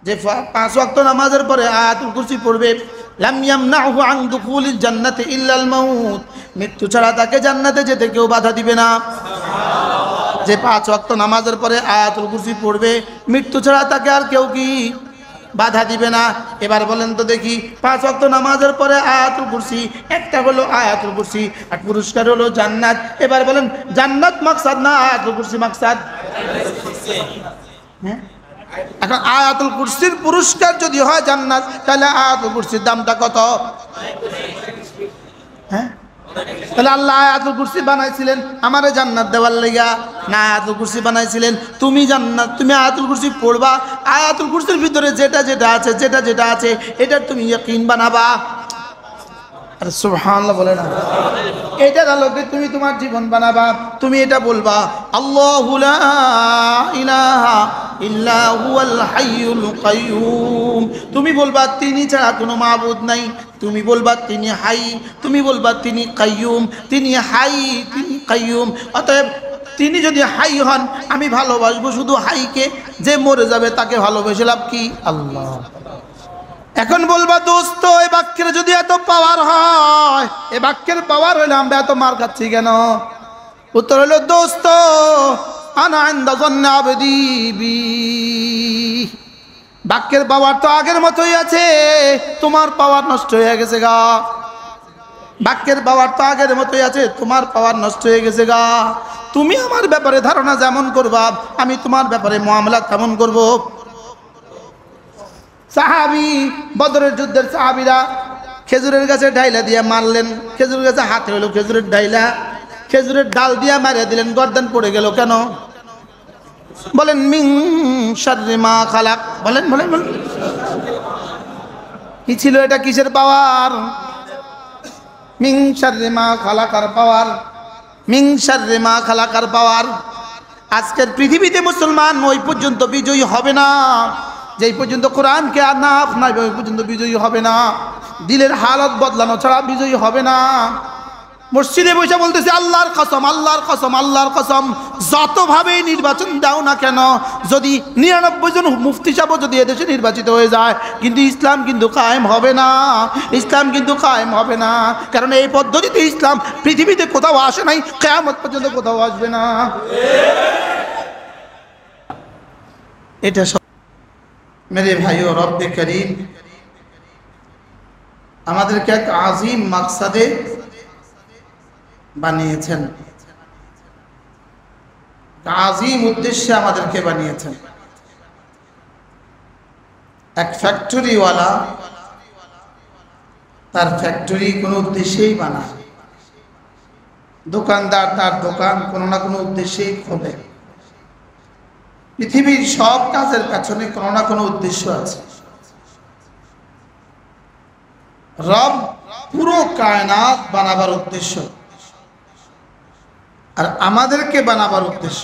যে 5 ওয়াক্ত নামাজের পরে আয়াতুল কুরসি পড়বে, লাম ইয়ামনাহু আন দুখুলিল জান্নাতি ইল্লাল মাউত, মৃত্যু ছাড়া তাকে জান্নাতে যেতে কেউ বাধা দিবে না। যে 5 ওয়াক্ত নামাজের পরে আয়াতুল কুরসি পড়বে, মৃত্যু ছাড়া তাকে আর কেউ কি বাধা দিবে না। এবার বলেন তো দেখি, 5 ওয়াক্ত নামাজের পরে আয়াতুল কুরসি, একটা হলো আয়াতুল কুরসি আর পুরস্কার হলো জান্নাত। এবার বলেন জান্নাত মাকসাদ না আয়াতুল কুরসি মাকসাদ? হ্যাঁ, এখন আয়াতুল কুরসির পুরস্কার যদি হয় জান্নাত, তাহলে আয়াতুল কুরসির দামটা কত? হ্যাঁ, তাহলে আল্লাহ আয়াতুল কুরসি বানাইছিলেন আমারে জান্নাত দেওয়ার লাগা না, আয়াতুল কুরসি বানাইছিলেন তুমি জান্নাত, তুমি আয়াতুল কুরসি পড়বা, আয়াতুল কুরসির ভিতরে যেটা যেটা আছে এটা তুমি ইয়াকিন বানাবা। আরে সুবহানাল্লাহ বলে না, এইটার আলোকে তুমি তোমার জীবন বানাবা। তুমি এটা বলবা, আল্লাহু লা ইলাহা ইল্লা হুয়াল হাইয়ুল কাইয়ুম। তুমি বলবা তিনি ছাড়া কোনো মাবুদ নাই, তুমি বলবা তিনি হাই, তুমি বলবা তিনি কাইয়ুম, তিনি হাই তিনি কাইয়ুম। অতএব তিনি যদি হাই হন, আমি ভালোবাসবো শুধু হাইকে, যে মরে যাবে তাকে ভালোবেসে লাভ কি? আল্লাহ। এখন বলবা দোস্ত, এই বাক্যের যদি এত পাওয়ার হয়, এই বাক্যের পাওয়ার হইলে আমরা এত মার খাচ্ছি কেন? উত্তর হলো দোস্ত, আনা ইনদা যান্নি আবদি বি। বাক্যের পাওয়ার তো আগের মতোই আছে, তোমার পাওয়ার নষ্ট হয়ে গেছে গা। বাক্যের পাওয়ার তো আগের মতোই আছে, তোমার পাওয়ার নষ্ট হয়ে গেছে গা। তুমি আমার ব্যাপারে ধারণা যেমন করবা, আমি তোমার ব্যাপারে মুআমালা তেমন করব। সাহাবী, বদরের যুদ্ধের সাহাবীরা খেজুরের গাছে ঢাইলা দিয়ে মারলেন, খেজুরের গাছে হাতে হলো খেজুরের ঢাইলা, খেজুরের ডাল দিয়ে মারিয়ে দিলেন, গর্দান পড়ে গেল কেন? বলেন মিন শাররি মা খালাক। বলেন বলেন বলেন, কি ছিল এটা? কিসের পাওয়ার? মিন শাররি মা খালাকার পাওয়ার, মিন শাররি মা খালাকার পাওয়ার। আজকের পৃথিবীতে মুসলমান ওই পর্যন্ত বিজয়ী হবে না যেই পর্যন্ত কোরআনকে আর না আপনাইবে, ওই পর্যন্ত বিজয়ী হবে না। দিলের হালত বদলানো ছাড়া বিজয়ী হবে না। মসজিদে বসে বলতেছে আল্লাহর কসম, আল্লাহর কসম, আল্লাহর কসম, যতভাবেই নির্বাচন দাও না কেন, যদি 99 জন মুফতি সাহেব যদি এদেশে নির্বাচিত হয়ে যায়, কিন্তু ইসলাম কিন্তু কায়েম হবে না, ইসলাম কিন্তু কায়েম হবে না। কারণ এই পদ্ধতিতে ইসলাম পৃথিবীতে কোথাও আসে নাই, কিয়ামত পর্যন্ত কোথাও আসবে না। এটা মেরে ভাইও, রব্বে করিম আমাদেরকে এক আজিম মাকসাদে বানিয়েছেন, আজিম উদ্দেশ্যে আমাদেরকে বানিয়েছেন। এক ফ্যাক্টরিওয়ালা তার ফ্যাক্টরি কোনো উদ্দেশ্যেই বানায়, দোকানদার তার দোকান কোনো না কোনো উদ্দেশ্যেই খোলে। পৃথিবীর সব কাজের পেছনে কোনো না কোনো উদ্দেশ্য আছে। রব পুরো কায়নাত বানাবার উদ্দেশ্য, আর আমাদেরকে বানাবার উদ্দেশ্য।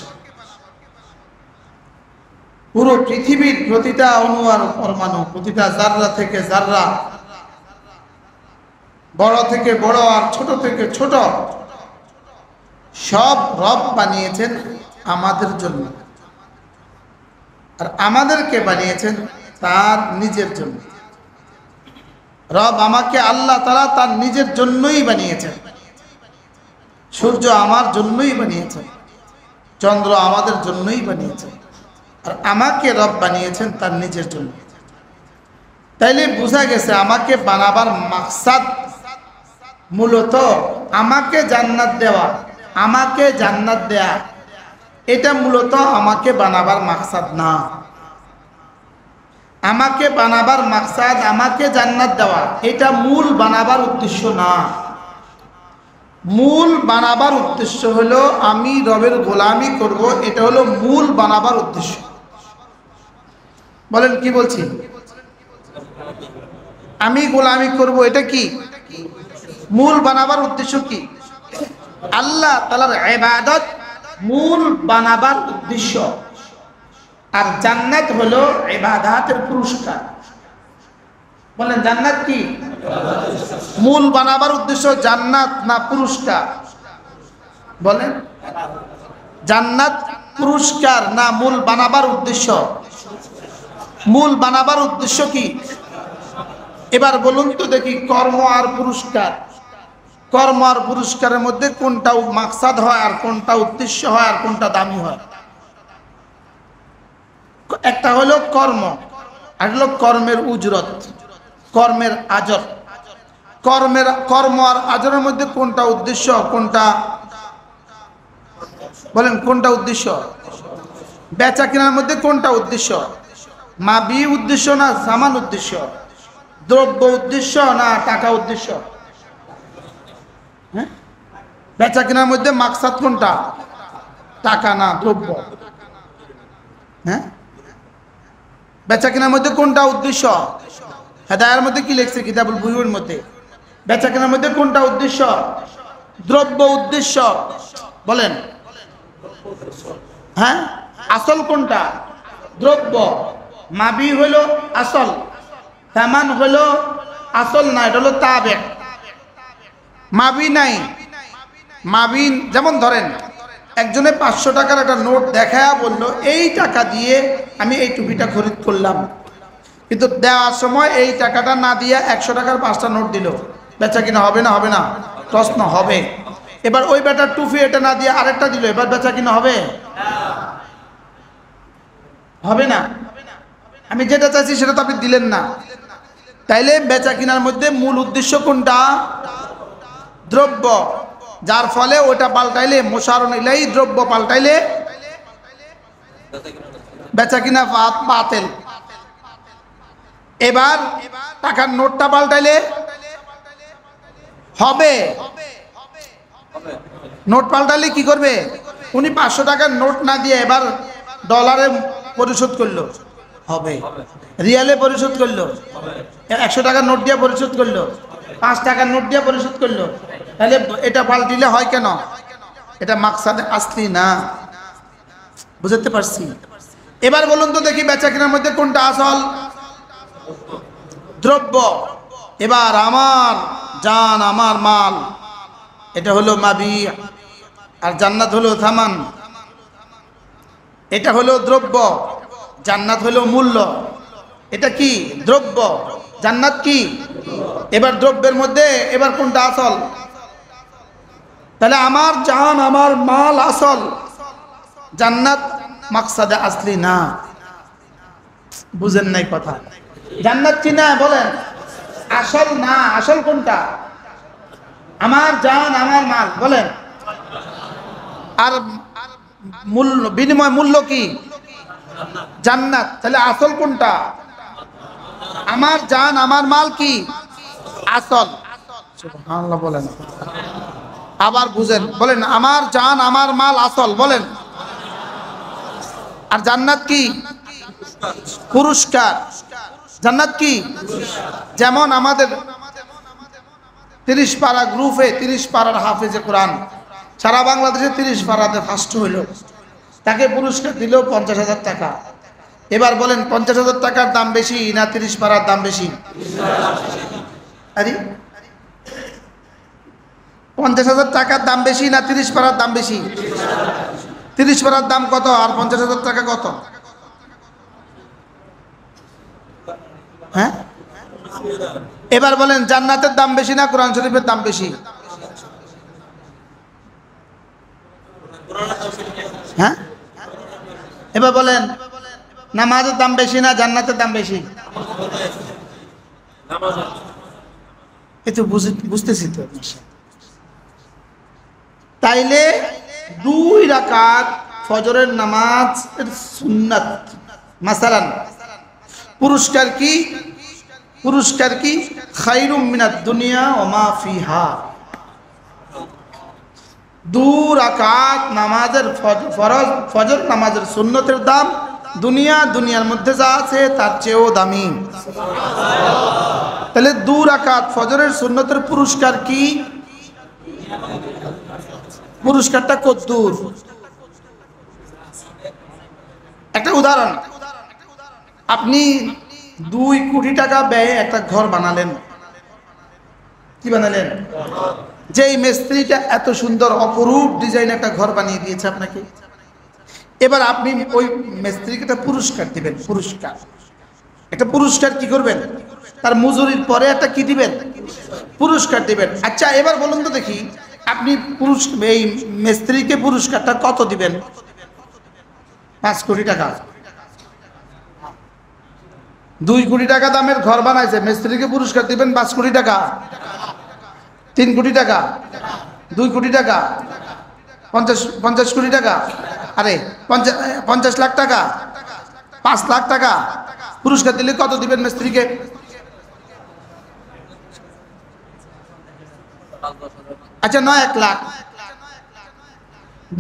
পুরো পৃথিবীর প্রতিটা অণু আর পরমাণু, প্রতিটা জাররা থেকে জাররা, বড় থেকে বড় আর ছোট থেকে ছোট, সব রব বানিয়েছেন আমাদের জন্য, আর আমাদেরকে বানিয়েছেন তার নিজের জন্য। রব আমাকে, আল্লাহ তাআলা তার নিজের জন্যই বানিয়েছেন। সূর্য আমার জন্যই বানিয়েছেন, চন্দ্র আমাদের জন্যই বানিয়েছেন, আর আমাকে রব বানিয়েছেন তার নিজের জন্য। তাইলে বোঝা গেছে আমাকে বানাবার মাকসাদ মূলত আমাকে জান্নাত দেওয়া, আমাকে জান্নাত দেয়া, এটা মূলত আমাকে বানাবার মাকসাদ না। আমাকে বানাবার মাকসাদ আমাকে জান্নাত দেওয়া, এটা মূল বানাবার উদ্দেশ্য না। মূল বানাবার উদ্দেশ্য হলো আমি রবের গোলামি করব, এটা হলো মূল বানাবার উদ্দেশ্য। বলেন কি বলছি? আমি গোলামি করব, এটা কি মূল বানাবার উদ্দেশ্য? কি আল্লাহ তাআলার ইবাদত মূল বানাবার উদ্দেশ্য, আর জান্নাত হলো ইবাদতের পুরস্কার। বলেন জান্নাত কি মূল বানাবার উদ্দেশ্য, জান্নাত না পুরস্কার? বলেন জান্নাত পুরস্কার না মূল বানাবার উদ্দেশ্য? মূল বানাবার উদ্দেশ্য কি? এবার বলুন তো দেখি, কর্ম আর পুরস্কার, কর্ম আর পুরস্কারের মধ্যে কোনটা মাকসাদ হয় আর কোনটা উদ্দেশ্য হয় আর কোনটা দামি হয়? একটা হলো কর্ম আর হলো কর্মের উজরত, কর্মের আজর। কর্ম আর আজরের মধ্যে কোনটা উদ্দেশ্য, কোনটা বলেন, কোনটা উদ্দেশ্য? বেচা কেনার মধ্যে কোনটা উদ্দেশ্য? মাবি উদ্দেশ্য না সামান উদ্দেশ্য? দ্রব্য উদ্দেশ্য না টাকা উদ্দেশ্য? হ্যাঁ, বেচা কেনার মধ্যে মাকসাদ কোনটা? টাকা না দ্রব্য? হ্যাঁ, বেচা কেনার মধ্যে কোনটা উদ্দেশ্য? হেদায়ের মধ্যে কি লিখছে কিতাবুল বুয়ুর মধ্যে? বেচা কেনার মধ্যে কোনটা উদ্দেশ্য? দ্রব্য উদ্দেশ্য। বলেন, হ্যাঁ, আসল কোনটা? দ্রব্য। মাবি হলো আসল, সামান হলো আসল না, এটা হলো তাবে। মাবি নাই, মাবি যেমন ধরেন একজনে 500 টাকার একটা নোট দেখায়া বললো এই টাকা দিয়ে আমি এই টুপিটা খরিদ করলাম, কিন্তু দেওয়ার সময় এই টাকাটা না দিয়ে 100 টাকার 5টা নোট দিল, বেচা কিনা হবে না? হবে না? প্রশ্ন হবে। এবার ওই বেটার টুপি এটা না দিয়ে আরেকটা দিল, এবার বেচা কিনা হবে? হবে না। আমি যেটা চাইছি সেটা তো আপনি দিলেন না। তাইলে বেচা কিনার মধ্যে মূল উদ্দেশ্য কোনটা? দ্রব্য। যার ফলে ওটা পাল্টাইলে, মোশারণ ইলাই দ্রব্য পাল্টাইলে বেচা কিনা বাতিল। এবার টাকার নোটটা পাল্টাইলে হবে। নোট পাল্টালে কি করবে? উনি 500 টাকার নোট না দিয়ে এবার ডলারে পরিশোধ করলো, হবে। রিয়ালে পরিশোধ করলো, 100 টাকার নোট দিয়ে পরিশোধ করলো, 5 টাকার নোট দিয়ে পরিশোধ করলো, তাহলে এটা পাল্টিলে হয় কেন? এটা মাকসাদে আসলি না। বুঝতে পারছি? এবার বলুন তো দেখি, বেচা কেনার মধ্যে কোনটা আসল? দ্রব্য। এবার আমার জান, আমার মাল, এটা হলো মাবি, আর জান্নাত হলো থামান। এটা হলো দ্রব্য, জান্নাত হলো মূল্য। এটা কি? দ্রব্য। জান্নাত কি? এবার দ্রব্যের মধ্যে এবার কোনটা আসল? তাহলে আমার জান, আমার মাল আসল, জান্নাত মাকসাদে আসলি না। বুঝেন নাই কথা? জান্নাত কি না? বলেন, আসল না। আসল কোনটা? আমার জান, আমার মাল। বলেন, আর মূল্য, বিনিময় মূল্য কি? জান্নাত। তাহলে আসল কোনটা? আমার জান, আমার মাল কি আসল? সুবহানাল্লাহ বলেন। আবার বুঝেন, বলেন, আমার জান, আমার মাল আসল। বলেন, আর জান্নাত কি? পুরস্কার। জান্নাত কি? যেমন আমাদের 30 পারা গ্রুপে 30 পারার হাফেজে কোরআন, সারা বাংলাদেশে 30 পারাতে ফার্স্ট হইল, তাকে পুরস্কার দিল 50,000 টাকা। এবার বলেন, 50,000 টাকার দাম বেশি না 30 পারার দাম বেশি? আরে 50,000 টাকার দাম বেশি না 30 পারার দাম বেশি? 30 পারার দাম কত আর 50,000 টাকা কত? হ্যাঁ, এবার বলেন, জান্নাতের দাম বেশি না কোরআন শরীফের দাম বেশি? হ্যাঁ, এবার বলেন, নামাজের দাম বেশি না জান্নাতের দাম বেশি? এই তো বুঝতেছি তো। তাইলে 2 রাকাত ফজরের নামাজের সুন্নাত, মাসালান পুরস্কার কি? পুরস্কার কি? খায়রুম মিনাদ দুনিয়া ওয়া মা ফিহা। 2 রাকাত নামাজের ফরজ, ফজর নামাজের সুন্নতের দাম দুনিয়ার মধ্যে যা আছে তার চেয়েও দামি। তাহলে 2 রাকাত ফজরের সুন্নতের পুরস্কার কি? পুরস্কারটা কদ্দূর? একটা উদাহরণ, আপনি 2 কোটি টাকা ব্যয়ে একটা ঘর বানালেন। কি বানালেন? যেই মিস্ত্রিটা এত সুন্দর অপরূপ ডিজাইন একটা ঘর বানিয়ে দিয়েছে আপনাকে, এবার আপনি ওই মিস্ত্রিকে একটা পুরস্কার দিবেন। পুরস্কার একটা পুরস্কার কি করবেন, তার মজুরির পরে একটা কি দিবেন, পুরস্কার দিবেন। আচ্ছা এবার বলুন তো দেখি, আপনি এই মিস্ত্রিকে পুরস্কারটা কত দিবেন? 5 কোটি টাকা। 2 কোটি টাকা দামের ঘর বানাইছে, মিস্ত্রিকে পুরস্কার দিবেন 5 কোটি টাকা, 3 কোটি টাকা, 2 কোটি টাকা, 50 কোটি টাকা, আরে 50 লাখ টাকা, 5 লাখ টাকা পুরস্কার দিলে কত দিবেন মিস্ত্রিকে? আচ্ছা 1 লাখ।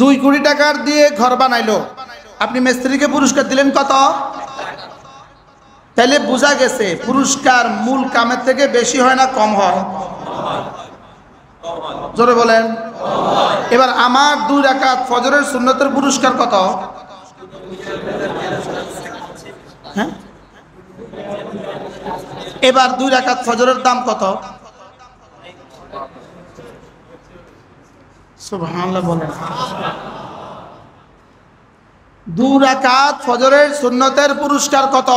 2 কোটি টাকার দিয়ে ঘর বানাইলো, আপনি মিস্ত্রিকে পুরস্কার দিলেন কত? তাহলে বোঝা গেছে পুরস্কার মূল কামের থেকে বেশি হয় না কম হয়? জোরে বলেন। এবার আমার 2 রাকাত ফজরের সুন্নতের পুরস্কার কত? হ্যাঁ, এবার 2 রাকাত ফজরের দাম কত? সুবহানাল্লাহ বলেন। 2 রাকাত ফজরের সুন্নতের পুরস্কার কত?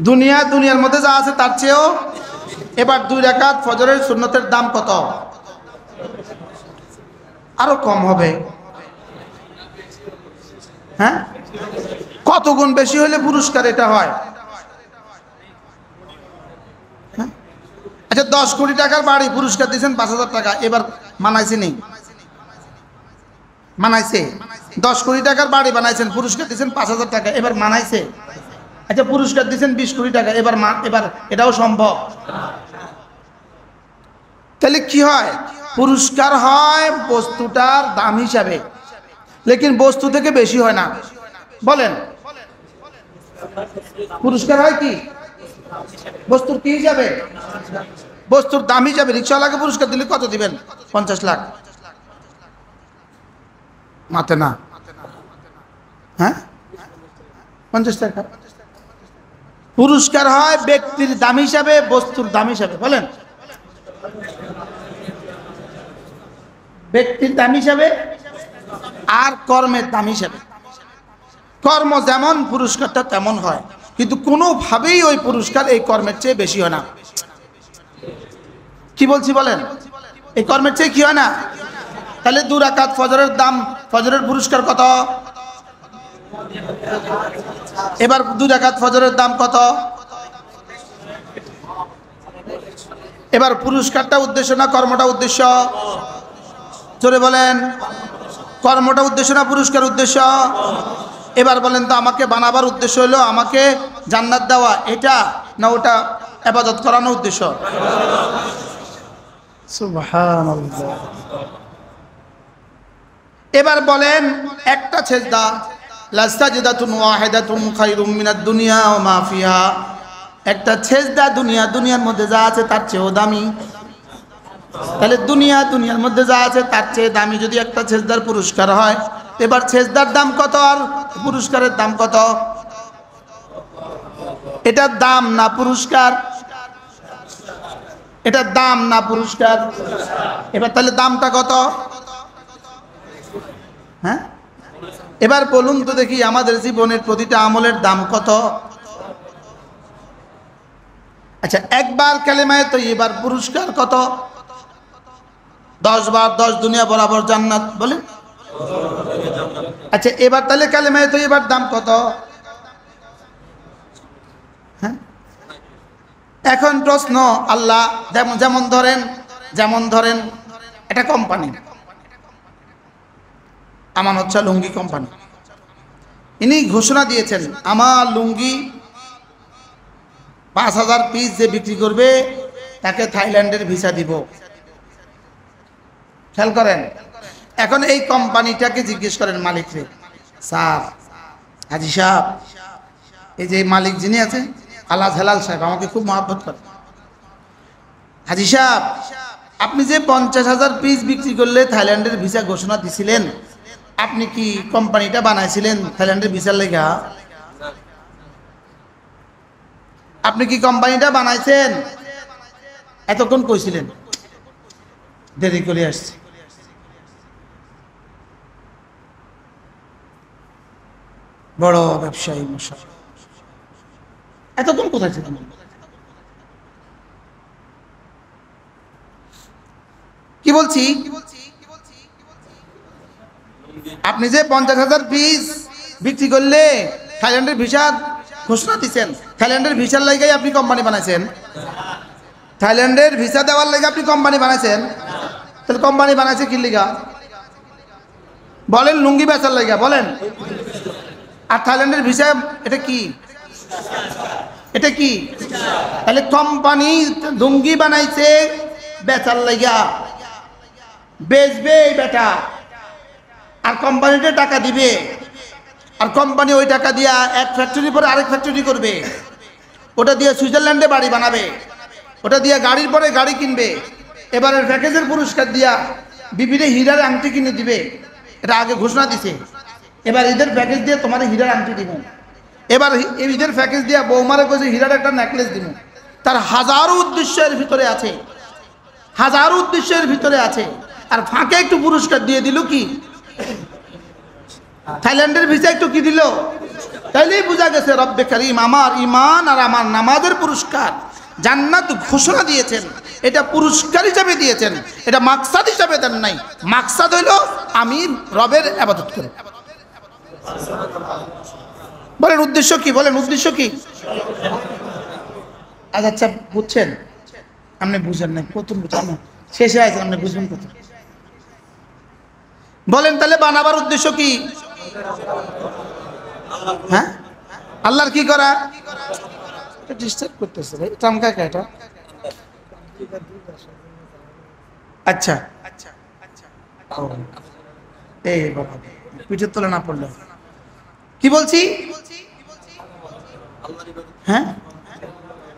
দুনিয়ার মধ্যে যা আছে তার চেয়েও। এবার 2 রাকাত ফজরের সুন্নতের দাম কত? আরো কম হবে। হ্যাঁ, কত গুণ বেশি হলে পুরস্কার এটা হয়? হ্যাঁ? আচ্ছা 10 কোটি টাকার বাড়ি পুরস্কার দিয়েছেন 5,000 টাকা, এবার মানাইছে নেই? মানাইছে। 10 কোটি টাকার বাড়ি বানাইছেন, পুরস্কার দিয়েছেন 5,000 টাকা, এবার মানাইছে? আচ্ছা পুরস্কার দিয়েছেন 20 কোটি টাকা, এবার এটাও সম্ভব? তাহলে কি হয়? পুরস্কার হয় বস্তুটার দাম হিসাবে, লেকিন বস্তু থেকে বেশি হয় না। বলেন, পুরস্কার হয় কি বস্তুর কি হিসাবে? বস্তুর দাম হিসাবে। রিক্সাওয়ালাকে পুরস্কার দিলে কত দিবেন? 50 লাখ। মাতে না, হ্যাঁ 50 টাকা। পুরস্কার হয় ব্যক্তির দাম হিসাবে, বস্তুর দাম হিসাবে। বলেন, ব্যক্তির দাম হিসাবে আর কর্মের দাম হিসাবে। কর্ম যেমন পুরস্কারটা তেমন হয়, কিন্তু কোনোভাবেই ওই পুরস্কার এই কর্মের চেয়ে বেশি হয় না। কি বলছি বলেন? এই কর্মের চেয়ে কি হয় না? তাহলে 2 রাকাত ফজরের দাম, ফজরের পুরস্কার কত? এবার 2 রাকাত ফজরের দাম কত? এবার পুরস্কারটা উদ্দেশ্য না কর্মটা উদ্দেশ্য? জোরে বলেন। কর্মটা উদ্দেশ্য না পুরস্কার উদ্দেশ্য? এবার বলেন তো, আমাকে বানাবার উদ্দেশ্য হলো আমাকে জান্নাত দেওয়া, এটা না ওটা ইবাদত করানো উদ্দেশ্য? সুবহানাল্লাহ। এবার বলেন, একটা সেজদা, লাসাজদাতুন ওয়াহিদাতুন খায়রুম মিনাদ দুনিয়া ওয়া মা ফিহা, একটা সেজদা দুনিয়ার মধ্যে যা আছে তার চেয়েও দামি। তাহলে দুনিয়ার মধ্যে যা আছে তার চেয়ে দামি যদি একটা সেজদার পুরস্কার হয়, এবার সেজদার দাম কত আর পুরস্কারের দাম কত? এটার দাম না পুরস্কার? এটার দাম না পুরস্কার? এবার তাহলে দামটা কত? হ্যাঁ, এবার বলুন তো দেখি, আমাদের জীবনের প্রতিটা আমলের দাম কত? আচ্ছা, একবার কালেমায়ে তয়্যিবার পুরস্কার কত? 10 বার 10 দুনিয়া বরাবর জান্নাত। বলেন। আচ্ছা এবার তাহলে কালেমায়ে তয়্যিবার দাম কত? হ্যাঁ, এখন প্রশ্ন, আল্লাহ যেমন ধরেন এটা কোম্পানি, আমানত শাহ লুঙ্গি কোম্পানি, ইনি ঘোষণা দিয়েছেন আমার লুঙ্গি 5,000 পিস যে বিক্রি করবে তাকে থাইল্যান্ডের ভিসা দিব। খেয়াল করেন। এখন এই কোম্পানিটাকে জিজ্ঞেস করেন মালিকরে, স্যার, হাজি সাহেব, এই যে মালিক যিনি আছেন আলাজ হেলাল সাহেব, আমাকে খুব মহব্বত করে, হাজি সাহেব আপনি যে 50,000 পিস বিক্রি করলে থাইল্যান্ডের ভিসা ঘোষণা দিছিলেন, আপনি কি কোম্পানিটা বানাইছিলেন থাইল্যান্ডের ভিসার লেগা? আপনি কি কোম্পানিটা বানাইছেন? এতক্ষণ কইছিলেন, দেরি করে আসছে। বড় ব্যবসায়ী মশাই। এতক্ষণ কোথায় ছিলেন? কি বলছি, আপনি যে 50,000 পিস বিক্রি করলে থাইল্যান্ডের ভিসার ঘোষণা দিচ্ছেন, থাইল্যান্ডের ভিসার লাগাই আপনি কোম্পানি বানাইছেন? থাইল্যান্ডের ভিসা দেওয়ার লাগে আপনি কোম্পানি বানাইছেন? তাহলে কোম্পানি বানাইছে কি লিগা? বলেন লুঙ্গি বেচার লাগা বলেন। আর থাইল্যান্ডের ভিসা এটা কি? এটা কি? তাহলে কোম্পানি লুঙ্গি বানাইছে বেচার লাগা, বেচবে বেটা, আর কোম্পানিতে টাকা দিবে, আর কোম্পানি ওই টাকা দিয়া এক ফ্যাক্টরি পরে আরেক ফ্যাক্টরি করবে, ওটা দিয়ে সুইজারল্যান্ডে বাড়ি বানাবে, ওটা দিয়ে গাড়ির পরে গাড়ি কিনবে, এবারের প্যাকেজের পুরস্কার দিয়া বিবিরে হীরার আংটি কিনে দিবে। এটা আগে ঘোষণা দিছে, এবার ঈদের প্যাকেজ দিয়ে তোমার হীরার আংটি দিব, এবার ঈদের প্যাকেজ দিয়া বৌমারে কইছে হীরার একটা নেকলেস দিব। তার হাজারো উদ্দেশ্যের ভিতরে আছে, হাজারো উদ্দেশ্যের ভিতরে আছে, আর ফাঁকে একটু পুরস্কার দিয়ে দিল কি? থাইল্যান্ডের ভিসা একটু কি দিল? তাইলেই বোঝা গেছে রব্বে কারীম আমার ঈমান আর আমার নামাজের পুরস্কার জান্নাত ঘোষণা দিয়েছেন। এটা পুরস্কার হিসাবে দিয়েছেন, এটা মাকসাদ হিসাবে দেন নাই। মাকসাদ হইল আমি রবের ইবাদত করি। বলেন উদ্দেশ্য কি? বলেন উদ্দেশ্য কি? আচ্ছা বুঝছেন? আপনি বুঝেন না, প্রথম বুঝছেন না, শেষে আছেন, আপনি বুঝবেন কত? বলেন তাহলে বানাবার উদ্দেশ্য কি? হ্যাঁ, আল্লাহর কি করা? ডিস্টার্ব করতেছে ভাই, টামকা এটা। আচ্ছা এই বাবা পিঠের তলে না পড়লে কি বলছি? হ্যাঁ,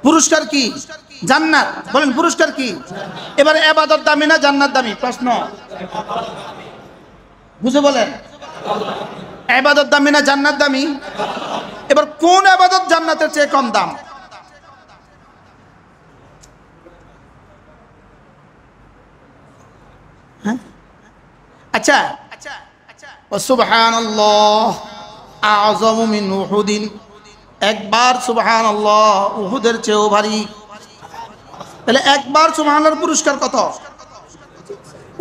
পুরস্কার কি? জান্নাত। বলেন পুরস্কার কি? এবারে ইবাদত দামি না জান্নাত দামি? প্রশ্ন বুঝে বলেন। ইবাদত দামি না জান্নাত দামি? এবার কোন ইবাদত জান্নাতের চেয়ে কম দাম? হ্যাঁ, আচ্ছা সুবহানাল্লাহ আযমু মিন উহুদিন, একবার সুবহানাল্লাহ উহুদের চেয়েও ভারী। তাহলে একবার সুবহানাল্লাহর পুরস্কার কত?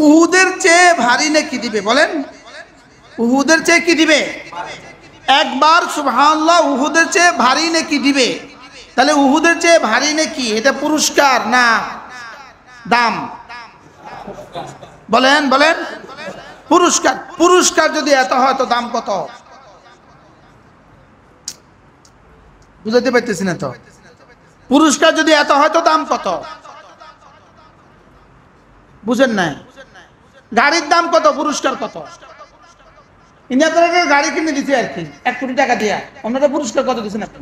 উহুদের চেয়ে ভারী নাকি দিবে? বলেন উহুদের চেয়ে কি দিবে? একবার সুবহানাল্লাহ উহুদের চেয়ে ভারী নাকি দিবে? তাহলে উহুদের চেয়ে ভারী নাকি এটা পুরস্কার না দাম? বলেন বলেন পুরস্কার। পুরস্কার যদি এত হয় তো দাম কত? বুঝাতে পারতেছি না তো। পুরস্কার যদি এত হয় তো দাম কত? বুঝেন না? গাড়ির দাম কত, পুরস্কার কত? ইন্ডিয়া থেকে গাড়ি কিনে দিচ্ছে আর কি 1 কোটি টাকা দিয়া, অন্যটা পুরস্কার কত দিচ্ছেন আপনি?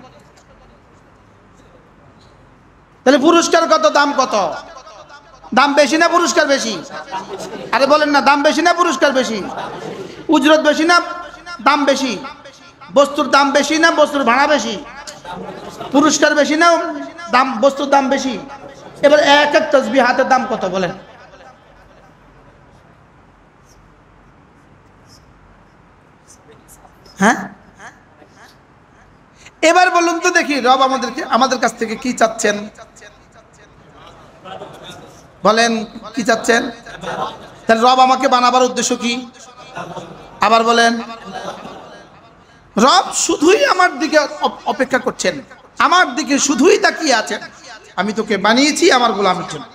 তাহলে পুরস্কার কত, দাম কত? দাম বেশি না পুরস্কার বেশি? আরে বলেন না, দাম বেশি না পুরস্কার বেশি? উজরত বেশি না দাম বেশি? বস্তুর দাম বেশি না বস্তুর ভাড়া বেশি? পুরস্কার বেশি না দাম বস্তুর দাম বেশি? এবার এক এক তাসবিহ হাতের দাম কত বলেন? হ্যাঁ, এবার বলুন তো দেখি রব আমাদের কাছ থেকে কি চাচ্ছেন? বলেন কি চাচ্ছেন? তাহলে রব আমাকে বানাবার উদ্দেশ্য কি? আবার বলেন। রব শুধুই আমার দিকে অপেক্ষা করছেন, আমার দিকে শুধুই তাকিয়ে আছেন। আমি তোকে বানিয়েছি আমার গোলামের জন্য।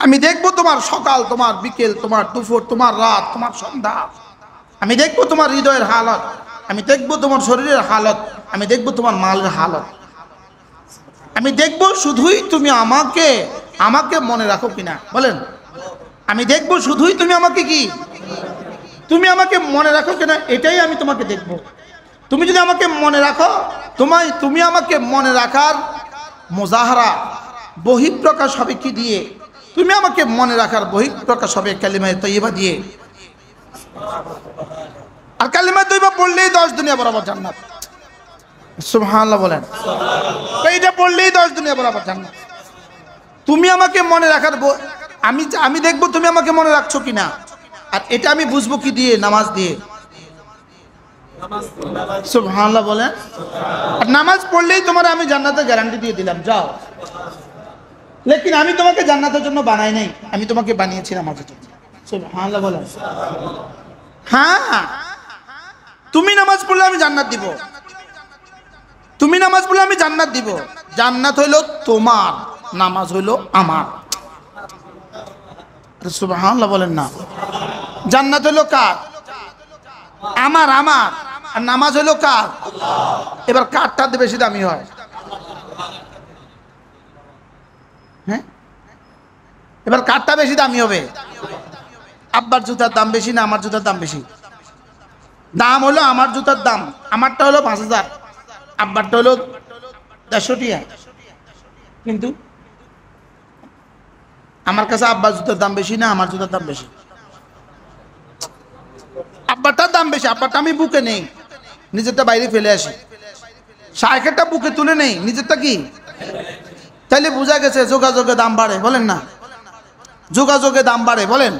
আমি দেখবো তোমার সকাল, তোমার বিকেল, তোমার দুপুর, তোমার রাত, তোমার সন্ধ্যা। আমি দেখবো তোমার হৃদয়ের হালত, আমি দেখবো তোমার শরীরের হালত, আমি দেখবো তোমার মালের হালত। আমি দেখবো শুধুই তুমি আমাকে মনে রাখো কিনা। বলেন আমি দেখবো শুধুই তুমি আমাকে কি, তুমি আমাকে মনে রাখো কিনা, এটাই আমি তোমাকে দেখবো। তুমি যদি আমাকে মনে রাখো, তুমি আমাকে মনে রাখার মুজাহারা বহিঃপ্রকাশ হবে কি দিয়ে? তুমি আমাকে মনে রাখার বহিঃপ্রকাশ হবে কালিমায়ে তয়্যিবা দিয়ে। আর কালিমা তয়্যিবা পড়লেই 10 দুনিয়া বরাবর জান্নাত। সুবহানাল্লাহ বলেন। এইটা পড়লেই 10 দুনিয়া বরাবর জান্নাত। তুমি আমাকে মনে রাখার আমি দেখবো তুমি আমাকে মনে রাখছো কিনা। আর এটা আমি বুঝবো কি দিয়ে? নামাজ দিয়ে। সুবহানাল্লাহ বলেন। আর নামাজ পড়লেই তোমার আমি জান্নাতের গ্যারান্টি দিয়ে দিলাম, যাও। লেকিন আমি তোমাকে জান্নাতের জন্য বানাই নাই, আমি তোমাকে বানিয়েছি নামাজের জন্য। সুবহানাল্লাহ বলেন। হ্যাঁ, তুমি নামাজ পড়লে আমি জান্নাত দিব, তুমি নামাজ পড়লে আমি জান্নাত দিব। জান্নাত হইল তোমার, নামাজ হইল আমার। সুবহানাল্লাহ বলেন না। জান্নাত হইল কার? আমার, আমার। আর নামাজ হইল কার? এবার কারটা বেশি দামি হয়? হ্যাঁ, এবার কারটা বেশি দামি হবে? আব্বার জুতার দাম বেশি না আমার জুতার দাম বেশি? দাম হলো আমার জুতার দাম, আমারটা হলো 5000, আব্বারটা হলো 150 টাকা। কিন্তু আমার কাছে আব্বার জুতার দাম বেশি না আমার জুতার দাম বেশি? আব্বারটার দাম বেশি, আব্বারটা আমি বুকে নেই, নিজেরটা বাইরে ফেলে আসি। শায়েখেরটা বুকে তুলে নেই, নিজেরটা কি? তাইলে বোঝা গেছে যোগাযোগে দাম বাড়ে, বলেন না? যোগাযোগে দাম বাড়ে, বলেন।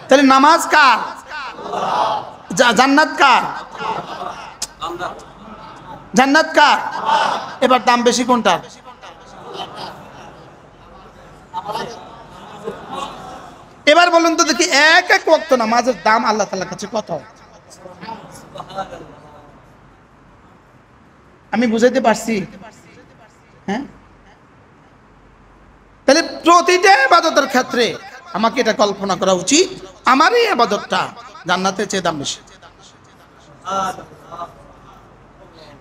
তাহলে নামাজ কার? জান্নাত কার? জান্নাত কার? এবার দাম বেশি কোনটার? এবার বলুন তো দেখি, এক এক ওয়াক্ত নামাজের দাম আল্লাহ তাআলার কাছে কত? আমি বুঝাইতে পারছি? হ্যাঁ, তাহলে প্রতিটা ইবাদতের ক্ষেত্রে আমাকে এটা কল্পনা করা উচিত, আমার এই ইবাদতটা জান্নাতের চেয়ে দাম বেশি।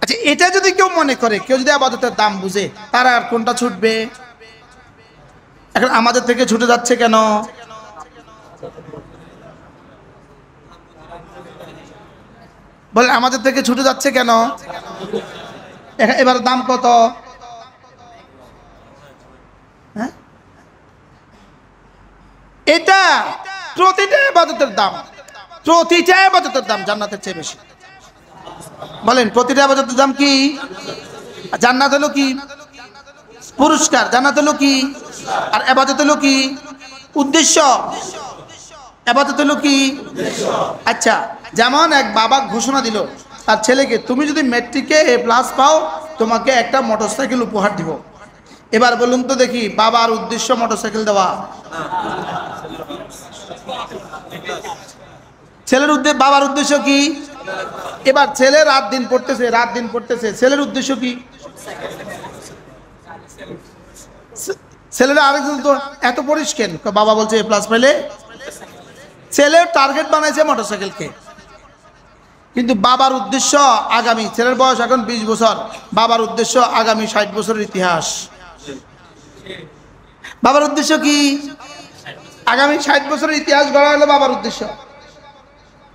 আচ্ছা, এটা যদি কেউ মনে করে, কেউ যদি ইবাদতের দাম বুঝে, তারা আর কোনটা ছুটবে? এখন আমাদের থেকে ছুটে যাচ্ছে কেন? বলে আমাদের থেকে ছুটে যাচ্ছে কেন? এবার দাম কত? হ্যাঁ, এটা প্রতিটা ইবাদতের দাম, প্রতিটা ইবাদতের দাম জান্নাতের চেয়ে বেশি। বলেন, প্রতিটা ইবাদতের দাম কি? জান্নাত হলো কি? পুরস্কার। জান্নাত হলো কি? আর ইবাদত হলো কি? উদ্দেশ্য। ইবাদত হলো কি? আচ্ছা, যেমন এক বাবা ঘোষণা দিল তার ছেলেকে, তুমি যদি ম্যাট্রিকে A+ পাও তোমাকে একটা মোটরসাইকেল উপহার দিব। এবার বলুন তো দেখি, বাবার উদ্দেশ্য মোটরসাইকেল দেওয়া? ছেলের উদ্দেশ্য, বাবার উদ্দেশ্য কি? এবার ছেলে রাত দিন পড়তেছে, রাত দিন পড়তেছে, ছেলের উদ্দেশ্য কি? ছেলেরা আরেকজন তো এত পড়িস কেন? বাবা বলছে A+ পেলে। ছেলের টার্গেট বানাইছে মোটরসাইকেলকে, কিন্তু বাবার উদ্দেশ্য আগামী, ছেলের বয়স এখন 20 বছর, বাবার উদ্দেশ্য আগামী 60 বছরের ইতিহাস। বাবার উদ্দেশ্য কি? আগামী 60 বছরের ইতিহাস গড়া হলো বাবার উদ্দেশ্য।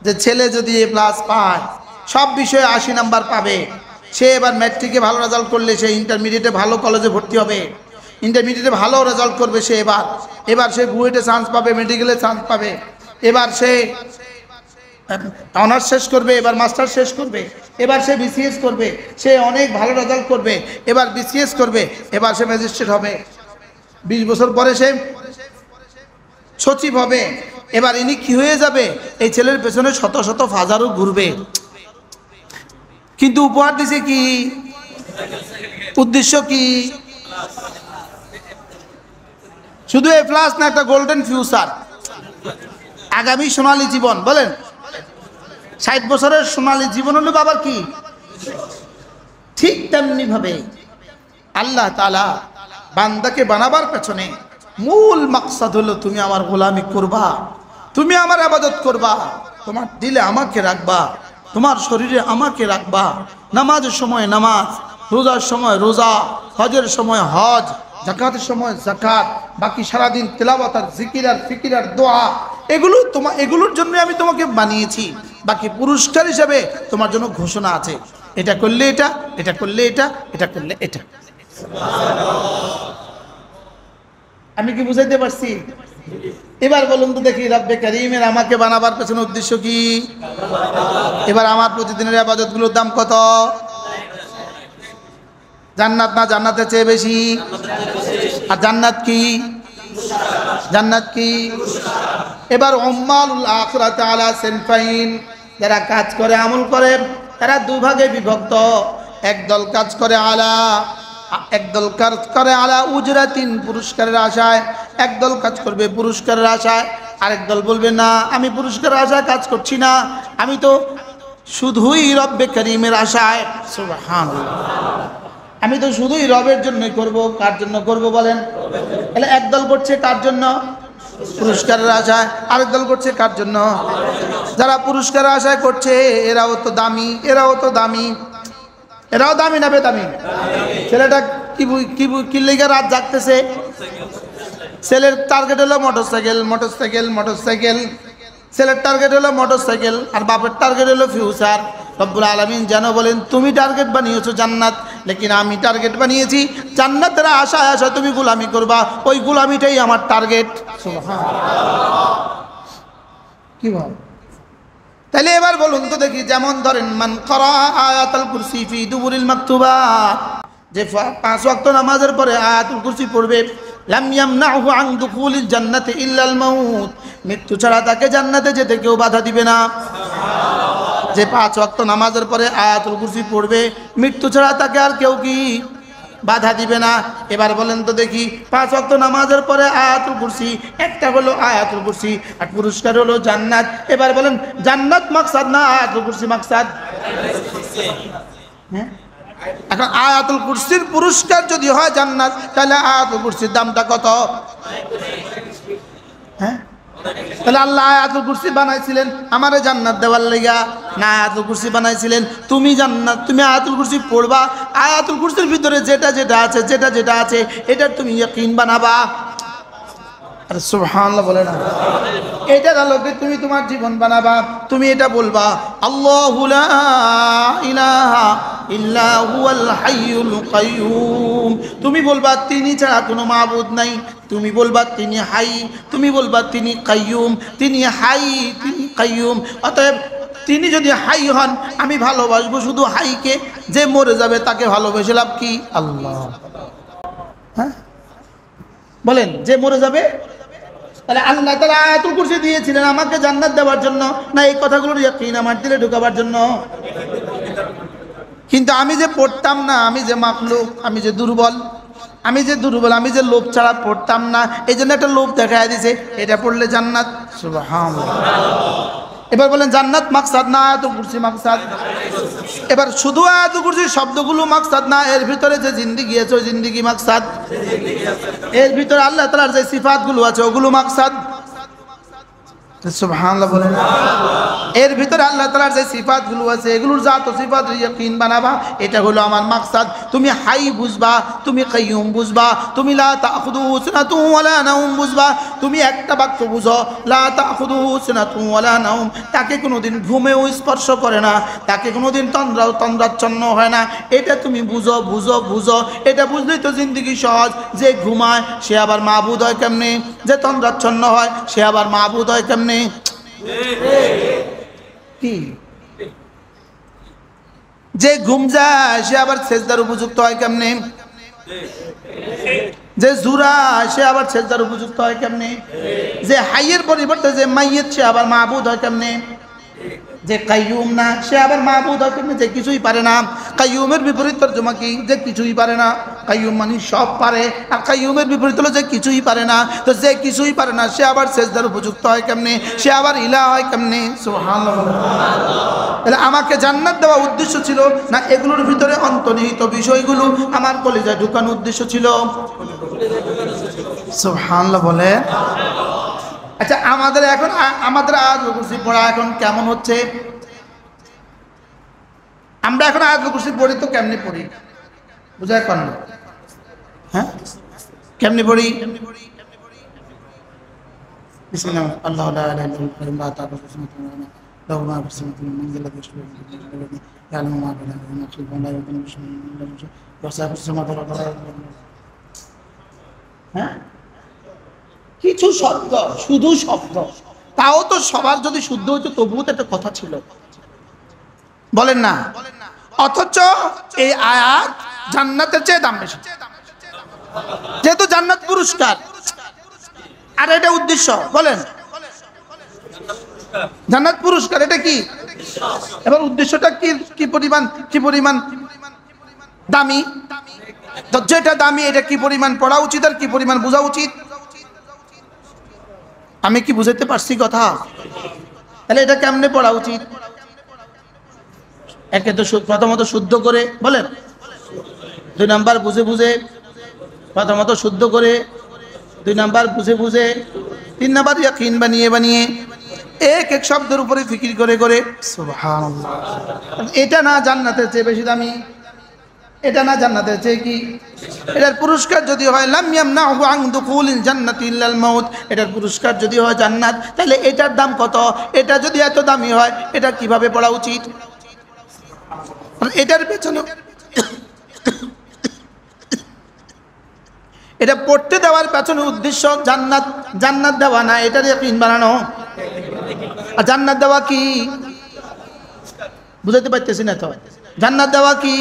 যে ছেলে যদি A+ পায়, সব বিষয়ে 80 নাম্বার পাবে, সে এবার ম্যাট্রিকে ভালো রেজাল্ট করলে সে ইন্টারমিডিয়েটে ভালো কলেজে ভর্তি হবে, ইন্টারমিডিয়েটে ভালো রেজাল্ট করবে সে, এবার সে বুয়েটে চান্স পাবে, মেডিকেলে চান্স পাবে, এবার সে অনার্স শেষ করবে, এবার মাস্টার শেষ করবে, এবার সে BCS করবে, সে অনেক ভালো রেজাল্ট করবে, এবার BCS করবে, এবার সে ম্যাজিস্ট্রেট হবে, 20 বছর পরে সে সচিব হবে। এবার ইনি কি হয়ে যাবে? এই ছেলের পেছনে শত শত হাজারও ঘুরবে, কিন্তু উপহার দিছে কি? উদ্দেশ্য কি? শুধু A+ না, একটা গোল্ডেন ফিউচার, আগামী সোনালী জীবন। বলেন, 60 বছরের সোনালী জীবন হলো বাবার কি? ঠিক তেমনি ভাবে আল্লাহ তাআলা বান্দাকে বানাবার পেছনে মূল মাকসাদ হলো তুমি আমার গোলামি করবা, তুমি আমার ইবাদত করবা, তোমার দিলে আমাকে রাখবা, তোমার শরীরে আমাকে রাখবা, নামাজের সময় নামাজ, রোজার সময় রোজা, হজের সময় হজ, যাকাতের সময় যাকাত, বাকি সারাদিন তেলাওয়াত আর জিকির আর ফিকির আর দোয়া, এগুলোর জন্য আমি তোমাকে বানিয়েছি। বাকি পুরস্কার হিসেবে তোমার জন্য ঘোষণা আছে, এটা করলে এটা, এটা করলে এটা, এটা করলে এটা। আমি কি বুঝাইতে পারছি? এবার বলুন তো দেখি, রব্বে কারীমের আমাকে বানাবার পেছনে উদ্দেশ্য কি? এবার আমার প্রতিদিনের ইবাদত গুলোর দাম কত? জান্নাত না জান্নাতের চেয়ে বেশি? আর জান্নাত কি? জান্নাত কি? এবার উম্মালুল আখিরাতি আলা সিনফাইন, যারা কাজ করে আমল করে তারা দুই ভাগে বিভক্ত। একদল কাজ করে আলা উজরাতিন, পুরস্কারের আশায়। একদল কাজ করবে পুরস্কারের আশায়, আরেক দল বলবে না আমি পুরস্কারের আশায় কাজ করছি না, আমি তো শুধুই রব্বে করিমের আশায়। সুবহানাল্লাহ, আমি তো শুধুই রবের জন্য করব। কার জন্য করব বলেন? তাহলে একদল করছে কার জন্য? পুরস্কারের আশায়। আরেক দল করছে কার জন্য? যারা পুরস্কারের আশায় করছে এরাও তো দামি, এরাও দামি না বেদামি? ছেলেটা কি লেগে রাত জাগতেছে? ছেলের টার্গেট হলো মোটরসাইকেল। ছেলের টার্গেট হলো মোটরসাইকেল, আর বাপের টার্গেট হলো ফিউচার। রব্বুল আলামিন যেন বলেন তুমি টার্গেট বানিয়েছো জান্নাত, লেকিন আমি টার্গেট বানিয়েছি জান্নাতের আশায় তুমি গোলামি করবা, ওই গোলামিটাই আমার টার্গেট। সুবহানাল্লাহ, কি বল? তাহলে এবার বলুন তো দেখি, যেমন ধরেন মান করা আয়াতুল কুরসি ফি দুবুরিল মাকতুবাত, যে 5 ওয়াক্ত নামাজের পরে আয়াতুল কুরসি পড়বে, লাম ইয়ামনাহু আন দুখুলিল জান্নাতি ইল্লাল মাউত, মৃত্যু ছাড়া তাকে জান্নাতে যেতে কেউ বাধা দিবে না। যে 5 ওয়াক্ত নামাজের পরে আয়াতুল কুরসি পড়বে, মৃত্যু ছাড়া তাকে আর কেউ কি বাধা দিবে না। এবার বলেন তো দেখি, 5 ওয়াক্ত নামাজের পরে আয়াতুল কুরসি, একটা হলো আয়াতুল কুরসি আর পুরস্কার হলো জান্নাত। এবার বলেন জান্নাত মাকসাদ না আয়াতুল কুরসি মাকসাদ? হ্যাঁ, এখন আয়াতুল কুরসির পুরস্কার যদি হয় জান্নাত, তাহলে আয়াতুল কুরসির দামটা কত? হ্যাঁ, তাহলে আল্লাহ আয়াতুল কুরসি বানাইছিলেন আমারে জান্নাত দেওয়ার লাগা, না আয়াতুল কুরসি বানাইছিলেন তুমি আয়াতুল কুরসি পড়বা, আয়াতুল কুরসির ভিতরে যেটা আছে এটা তুমি ইয়াকিন বানাবা। আরে সুবহানাল্লাহ বলে না, এটা আলোকে তুমি তোমার জীবন বানাবা। তুমি এটা বলবা আল্লাহু লা ইলাহা ইল্লা হুয়াল হাইয়ুল কাইয়ুম, তুমি বলবা তিনি ছাড়া কোনো মাবুদ নাই, তুমি বলবা তিনি হাই, তুমি বলবা তিনি কাইয়ুম, তিনি হাই তিনি কাইয়ুম। অতএব তিনি যদি হাই হন আমি ভালোবাসবো শুধু হাইকে, যে মরে যাবে তাকে ভালোবেসে লাভ কি? আল্লাহ, হ্যাঁ বলেন, যে মরে যাবে। তাহলে আল্লাহ তাআলা আয়াতুল কুরসি দিয়েছিলেন আমাকে জান্নাত দেওয়ার জন্য, না এই কথাগুলোর ইয়াকিন আমার দিলে ঢোকাবার জন্য? কিন্তু আমি যে পড়তাম না, আমি যে মাখলুক, আমি যে দুর্বল, আমি যে লোভ ছাড়া পড়তাম না, এই জন্য একটা লোভ দেখায় দিছে, এটা পড়লে জান্নাত। সুবহানাল্লাহ, এবার বলেন জান্নাত মাকসাদ না আয়াতুল কুরসি মাকসাদ? এবার শুধু আয়াতুল কুরসির শব্দগুলো মাকসাদ না, এর ভিতরে যে জিন্দেগি আছে ওই জিন্দেগি মাকসাদ, এর ভিতরে আল্লাহ তাআলার যে সিফাতগুলো আছে ওগুলো মাকসাদ। সুবহানাল্লাহ বলেন, এর ভিতরে আল্লাহ তাআলার যে সিফাতগুলো আছে এগুলোর জাত ও সিফাত ইয়াকিন বানাবা, এটা হলো আমার মাকসাদ। তুমি হাই বুঝবা, তুমি কাইয়ুম বুঝবা, তুমি লা তাখুযুহু সিনাতুন ওয়ালা নাওম বুঝবা, তুমি একটা বাক্য বুঝো লা তাখুযুহু সিনাতুন ওয়ালা নাওম, তাকে কোনোদিন ঘুমেও স্পর্শ করে না, তাকে কোনোদিন তন্দ্রাচ্ছন্ন হয় না, এটা তুমি বুঝো। এটা বুঝলেই তো জিন্দেগি সহজ। যে ঘুমায় সে আবার মাবুদ হয় কেমনে? যে তন্দ্রাচ্ছন্ন হয় সে আবার মাবুদ হয় কেমনে? কি? যে ঘুম যায় সে আবার সেজদার উপযুক্ত হয় কেমনে? যে জুরা সে আবার সেজদার উপযুক্ত হয় কেমনে? যে হাইয়ের পরিবর্তে যে মাইয়িত সে আবার মাবুদ হয় কেমনে? যে কাইয়ুম না সে আবার মাবুদ হয় কেমনে? যে কিছুই পারে না। কাইয়ুমের বিপরীত তরজমা কি? যে কিছুই পারে না। কাইয়ুম মানে সব পারে, আর কাইয়ুমের বিপরীত হলো যে কিছুই পারে না। তো যে কিছুই পারে না সে আবার সেজদার উপযুক্ত হয় কেমনে? সে আবার ইলাহ হয় কেমনে? সুবহানাল্লাহ। তাহলে আমাকে জান্নাত দেওয়া উদ্দেশ্য ছিল না এগুলোর ভিতরে অন্তর্নিহিত বিষয়গুলো আমার কলিজায় ঢুকানোর উদ্দেশ্য ছিল? সুবহানাল্লাহ বলে। আচ্ছা, আমাদের আয়াতুল কুরসি পড়া এখন কেমন হচ্ছে? আমরা এখন আয়াতুল কুরসি পড়ি তো কেমনে পড়ি বুঝায় পান না? হ্যাঁ, কেমনে পড়ি? বিসমিল্লাহ, আল্লাহু লা ইলাহা ইল্লা হুয়া লাহু মা ফিস সামাওয়াতি ওয়া মা ফিল আরদি ইয়ালামু মা বাইনা আইদিহিম ওয়া মা খালফাহুম লা হ্যাঁ, কিছু শব্দ, শুধু শব্দ, তাও তো সবার যদি শুদ্ধ হইতো তবুও তো একটা কথা ছিল, বলেন না? অথচ এই আয়াত জান্নাতের চেয়ে দাম বেশি, যেহেতু জান্নাত পুরস্কার, আর এটা উদ্দেশ্য। বলেন জান্নাত পুরস্কার, এটা কি? এবার উদ্দেশ্যটা কি, কি পরিমাণ দামি? তো যেটা দামি এটা কি পরিমাণ পড়া উচিত আর কি পরিমাণ বোঝা উচিত? আমি কি বুঝাতে পারছি কথা? তাহলে এটা কেমনে পড়া উচিত? একে তো প্রথমত শুদ্ধ করে বলেন, 2 নাম্বার বুঝে বুঝে, প্রথমত শুদ্ধ করে, 2 নাম্বার বুঝে বুঝে, 3 নাম্বার ইয়াকিন বানিয়ে বানিয়ে, এক এক শব্দের উপরে ফিকির করে করে। সুবহানাল্লাহ। এটা না জান্নাতের চেয়ে বেশি দামি? এটা না জান্নাতের চেয়ে কি? এটার পুরস্কার যদি হয় লাম ইয়ামনাহু আন দুখুলিল জান্নাতি ইল্লাল মাউত, এটার পুরস্কার যদি হয় জান্নাত, তাহলে এটার দাম কত? এটা যদি এত দামি হয় এটা কিভাবে পড়া উচিত? এটার পেছনে এটা পড়তে দেওয়ার পেছনে উদ্দেশ্য জান্নাত, জান্নাত দেওয়া না, এটার ইয়াকিন বানানো। আর জান্নাত দেওয়া কি বুঝাতে পারতেছি না তো? জান্নাত দেওয়া কি?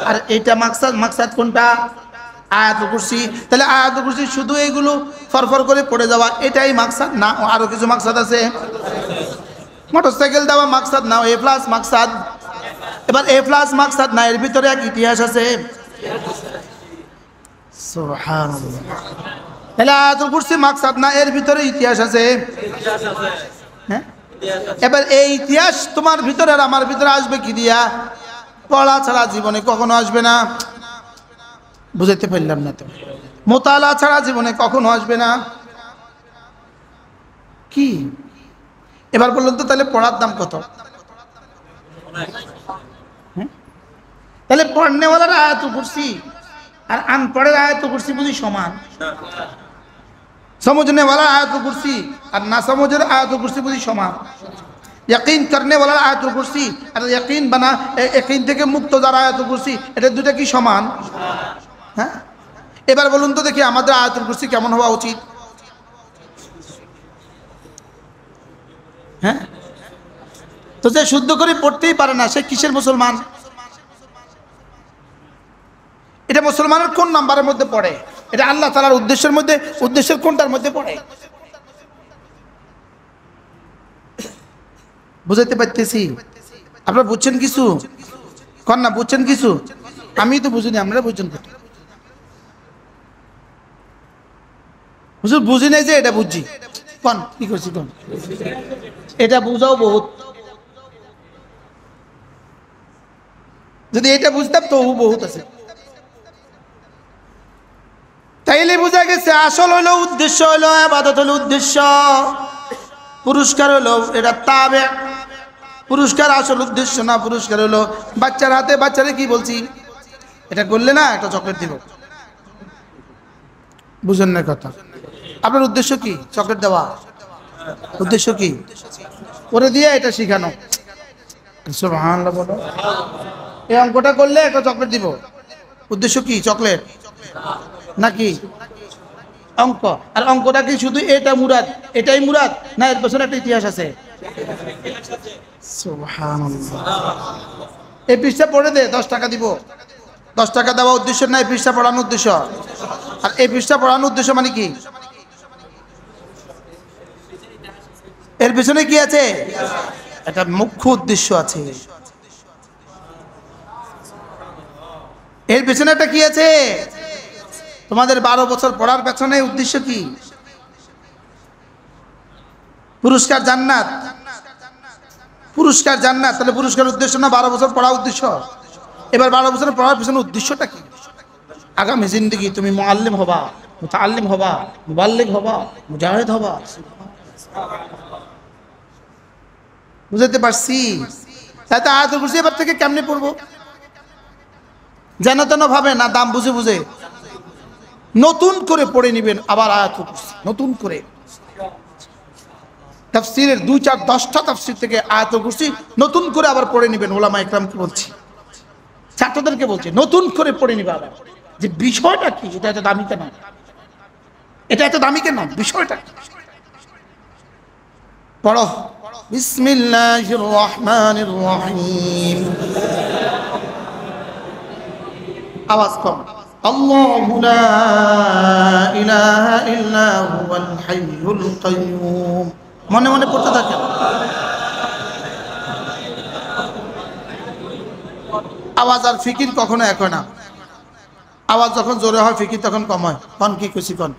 আর এটা মাকসাদ কোনটা? আয়াতুল কুরসি। তাহলে আয়াতুল কুরসি শুধু এইগুলো ফরফর করে পড়ে যাওয়া এটাই মাকসাদ না, আরো কিছু মাকসাদ আছে? মোটরসাইকেল দেওয়া মাকসাদ না, এ প্লাস মাকসাদ। এবার এ প্লাস মাকসাদ না, এর ভিতরে এক ইতিহাস আছে। সুবহানাল্লাহ। তাহলে আয়াতুল কুরসি মাকসাদ না, এর ভিতরে ইতিহাস আছে। হ্যাঁ, এবার এই ইতিহাস তোমার ভিতরে আর আমার ভিতরে আসবে কি দিয়া? পড়া ছাড়া জীবনে কখনো আসবে না। বুঝাতে পারলাম না তো? মোতালা ছাড়া জীবনে কখনো আসবে না। কি এবার বললেন তো, তাহলে পড়ার দাম কত? তাহলে পড়নেওয়ালার আয়াতুল কুরসি আর আনপড়ের আয়াতুল কুরসি বুঝি সমান? समझने वाला आयतुल कुर्सी और ना समझ आयतुल कुर्सी बुझी समान। यकीन करने वाला आयतुल कुर्सी और यकीन बना यकीन থেকে মুক্ত যারা আয়াতুল কুরসি, এটা দুটো কি সমান? হ্যাঁ, এবার বলুন তো দেখি আমাদের আয়াতুল কুরসি কেমন হওয়া উচিত? হ্যাঁ, তো যে শুদ্ধ করে পড়তেই পারে না সে কিসের মুসলমান? এটা মুসলমানের কোন নাম্বারের মধ্যে পড়ে? এটা আল্লাহ তাআলার উদ্দেশ্যের মধ্যে, উদ্দেশ্যের কোনটার মধ্যে পড়ে? বুঝাইতে পারতেছি? আপনারা বুঝছেন কিছু? কোন না বুঝছেন কিছু? আমি তো বুঝিনি, আপনারা বুঝছেন কত? হুজুর বুঝি নাই যে এটা বুঝছি। কোন কি করছি? কোন এটা বুঝাও বহুত। যদি এটা বুঝতাম তো বহুত আছে। তাইলে বোঝা গেছে আসল হলো উদ্দেশ্য হলো ইবাদত, হলো উদ্দেশ্য, পুরস্কার হলো এটা তাবে। পুরস্কার আসল উদ্দেশ্য না, পুরস্কার হলো বাচ্চার হাতে, বাচ্চারে কি বলছি, এটা করলে না একটা চকলেট দিব। বুঝেন না কথা? আপনার উদ্দেশ্য কি? চকলেট দেওয়া। উদ্দেশ্য কি? করে দিয়ে এটা শিখানো। সুবহানাল্লাহ বলো। এই অঙ্কটা করলে একটা চকলেট দিব, উদ্দেশ্য কি? চকলেট নাকি অঙ্ক? আর অঙ্কটা কি শুধু এটা মুরাদ, এটাই মুরাদ না এর পেছনে একটা ইতিহাস আছে? সুবহানাল্লাহ। এই পৃষ্ঠা পড়ে দে 10 টাকা দিব। 10 টাকা দেওয়া উদ্দেশ্য না, এই পৃষ্ঠা পড়ানোর উদ্দেশ্য। আর এই পৃষ্ঠা পড়ানোর উদ্দেশ্য মানে কি? এর পেছনে কি আছে? একটা মুখ্য উদ্দেশ্য আছে। এর পেছনে একটা কি আছে? তোমাদের 12 বছর পড়ার পেছনে উদ্দেশ্য কি? পুরস্কার জান্নাত। পুরস্কার জান্নাত, তাহলে পুরস্কার উদ্দেশ্য না 12 বছর পড়া উদ্দেশ্য? এবার 12 বছর পড়ার পেছনে উদ্দেশ্যটা কি? আগামী জিন্দেগি তুমি মুআল্লিম হবা, মুতাআল্লিম হবা, মুবাল্লিগ হবা, মুজাহিদ হবা। বুঝতে পারছি? তাই তো আয়াতুল কুরসি এবার থেকে কেমনে পড়বো? যেন তেন ভাবে না, দাম বুঝে বুঝে নতুন করে পড়ে নেবেন। আবার আয়াতুল কুরসি নতুন করে তাফসীরের 2, 4, 10টা তাফসীর থেকে আয়াতুল কুরসি নতুন করে আবার পড়ে নেবেন। ওলামা ইকরামকে বলছি, ছাত্রদেরকে বলছি, নতুন করে পড়ে নিবে আবার যে বিষয়টা কি, এটা এত দামি কেন, এটা এত দামি কেন, বিষয়টা কি পড়ো। বিসমিল্লাহির রহমানির রহিম। আওয়াজ কম। আল্লাহু লা ইলাহা ইল্লা হুয়াল হাইয়ুল কাইয়্যুম মনে মনে পড়তে থাকেন। আওয়াজ আর ফিকির কখনো এক হয় না। আওয়াজ যখন জোরে হয় ফিকির তখন কম হয়। কন কি খুশি কন,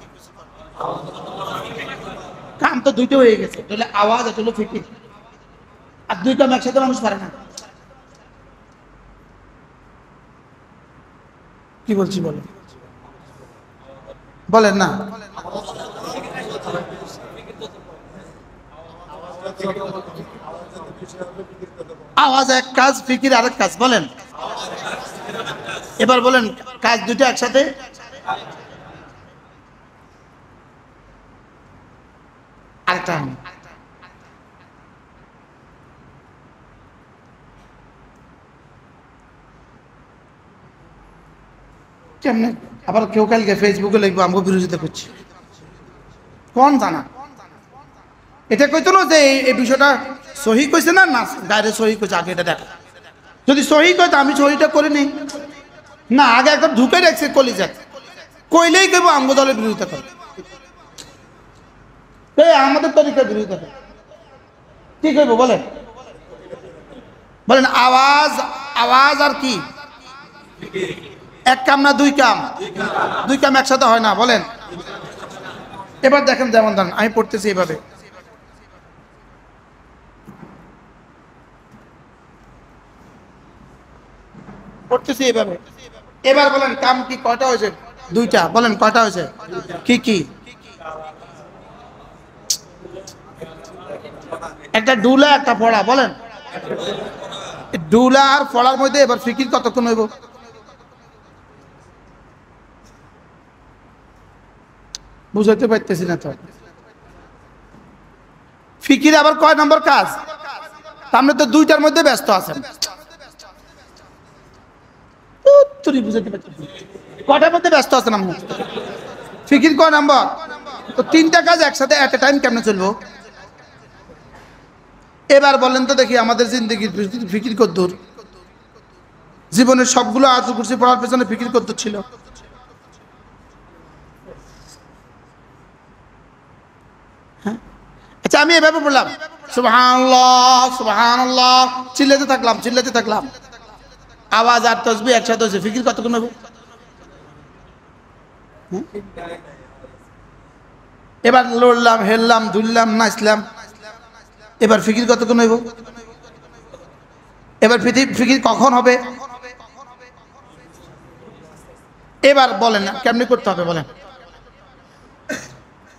কাম তো দুইটা হয়ে গেছে, তাহলে আওয়াজ এটা হলো ফিকির, আর দুই কাম একসাথে মানুষ পারে না। কি বলছি বলেন, বলেন না। আওয়াজ এক কাজ, ফিকির আরেক কাজ, বলেন। এবার বলেন কাজ দুটো একসাথে। আরেকটা কেমনে আবার কেউ কালকে ফেসবুকে লিখবো আমাকে বিরোধিতা করছি, কোন জানা। এটা কইতো না যে এই বিষয়টা সহি কইছে না, না গায়ে সহি কইছে, আগে এটা দেখা। যদি সহি কয় আমি সহিটা করে নেই না, আগে একদম ঢুকে রাখছে কলিজায়, কইলেই কইব আমগো দলের বিরোধিতা করে, আমাদের তরিকার বিরোধিতা করে। কি কইব বলেন, বলেন। আওয়াজ, আওয়াজ আর কি এক কাম না দুই কাম? দুই কাম একসাথে হয় না, বলেন। এবার দেখেন, যেমন ধরেন আমি পড়তেছি এইভাবে, পড়তেছি এইভাবে। এবার বলেন কাম কি কয়টা হয়েছে? দুইটা। বলেন কয়টা হয়েছে? কি কি? একটা ডুলা একটা পড়া, বলেন। ডুলা আর পড়ার মধ্যে এবার ফিকির কতক্ষণ হইব? বুঝাইতে পারতেছি না তো। ফিকির আবার কয় নম্বর কাজ? আপনি তো দুইটার মধ্যে ব্যস্ত আছেন, বুঝাইতে পারতেছি কয়টার মধ্যে ব্যস্ত আছেন আপনি? ফিকির কয় নম্বর? তো তিনটা কাজ একসাথে এট এ টাইম কেমনে চলবো? এবার বলেন তো দেখি, আমাদের জিন্দগির ফিকির কদ্দুর? জীবনের সবগুলো আয়াতুল কুরসি পড়ার পেছনে ফিকির কদ্দুর ছিল? হ্যাঁ, আচ্ছা আমি এভাবে বললাম সুবহানাল্লাহ সুবহানাল্লাহ, চিল্লাতে থাকলাম চিল্লাতে থাকলাম, আওয়াজ আর তাসবিহ একসাথে হয়েছে, ফিকির কতক্ষণ হবে? এবার লড়লাম, হেললাম, দুললাম, নাচলাম, এবার ফিকির কতক্ষণ হইব? এবার ফিকির কখন হবে? এবার বলেন কেমনি করতে হবে বলেন?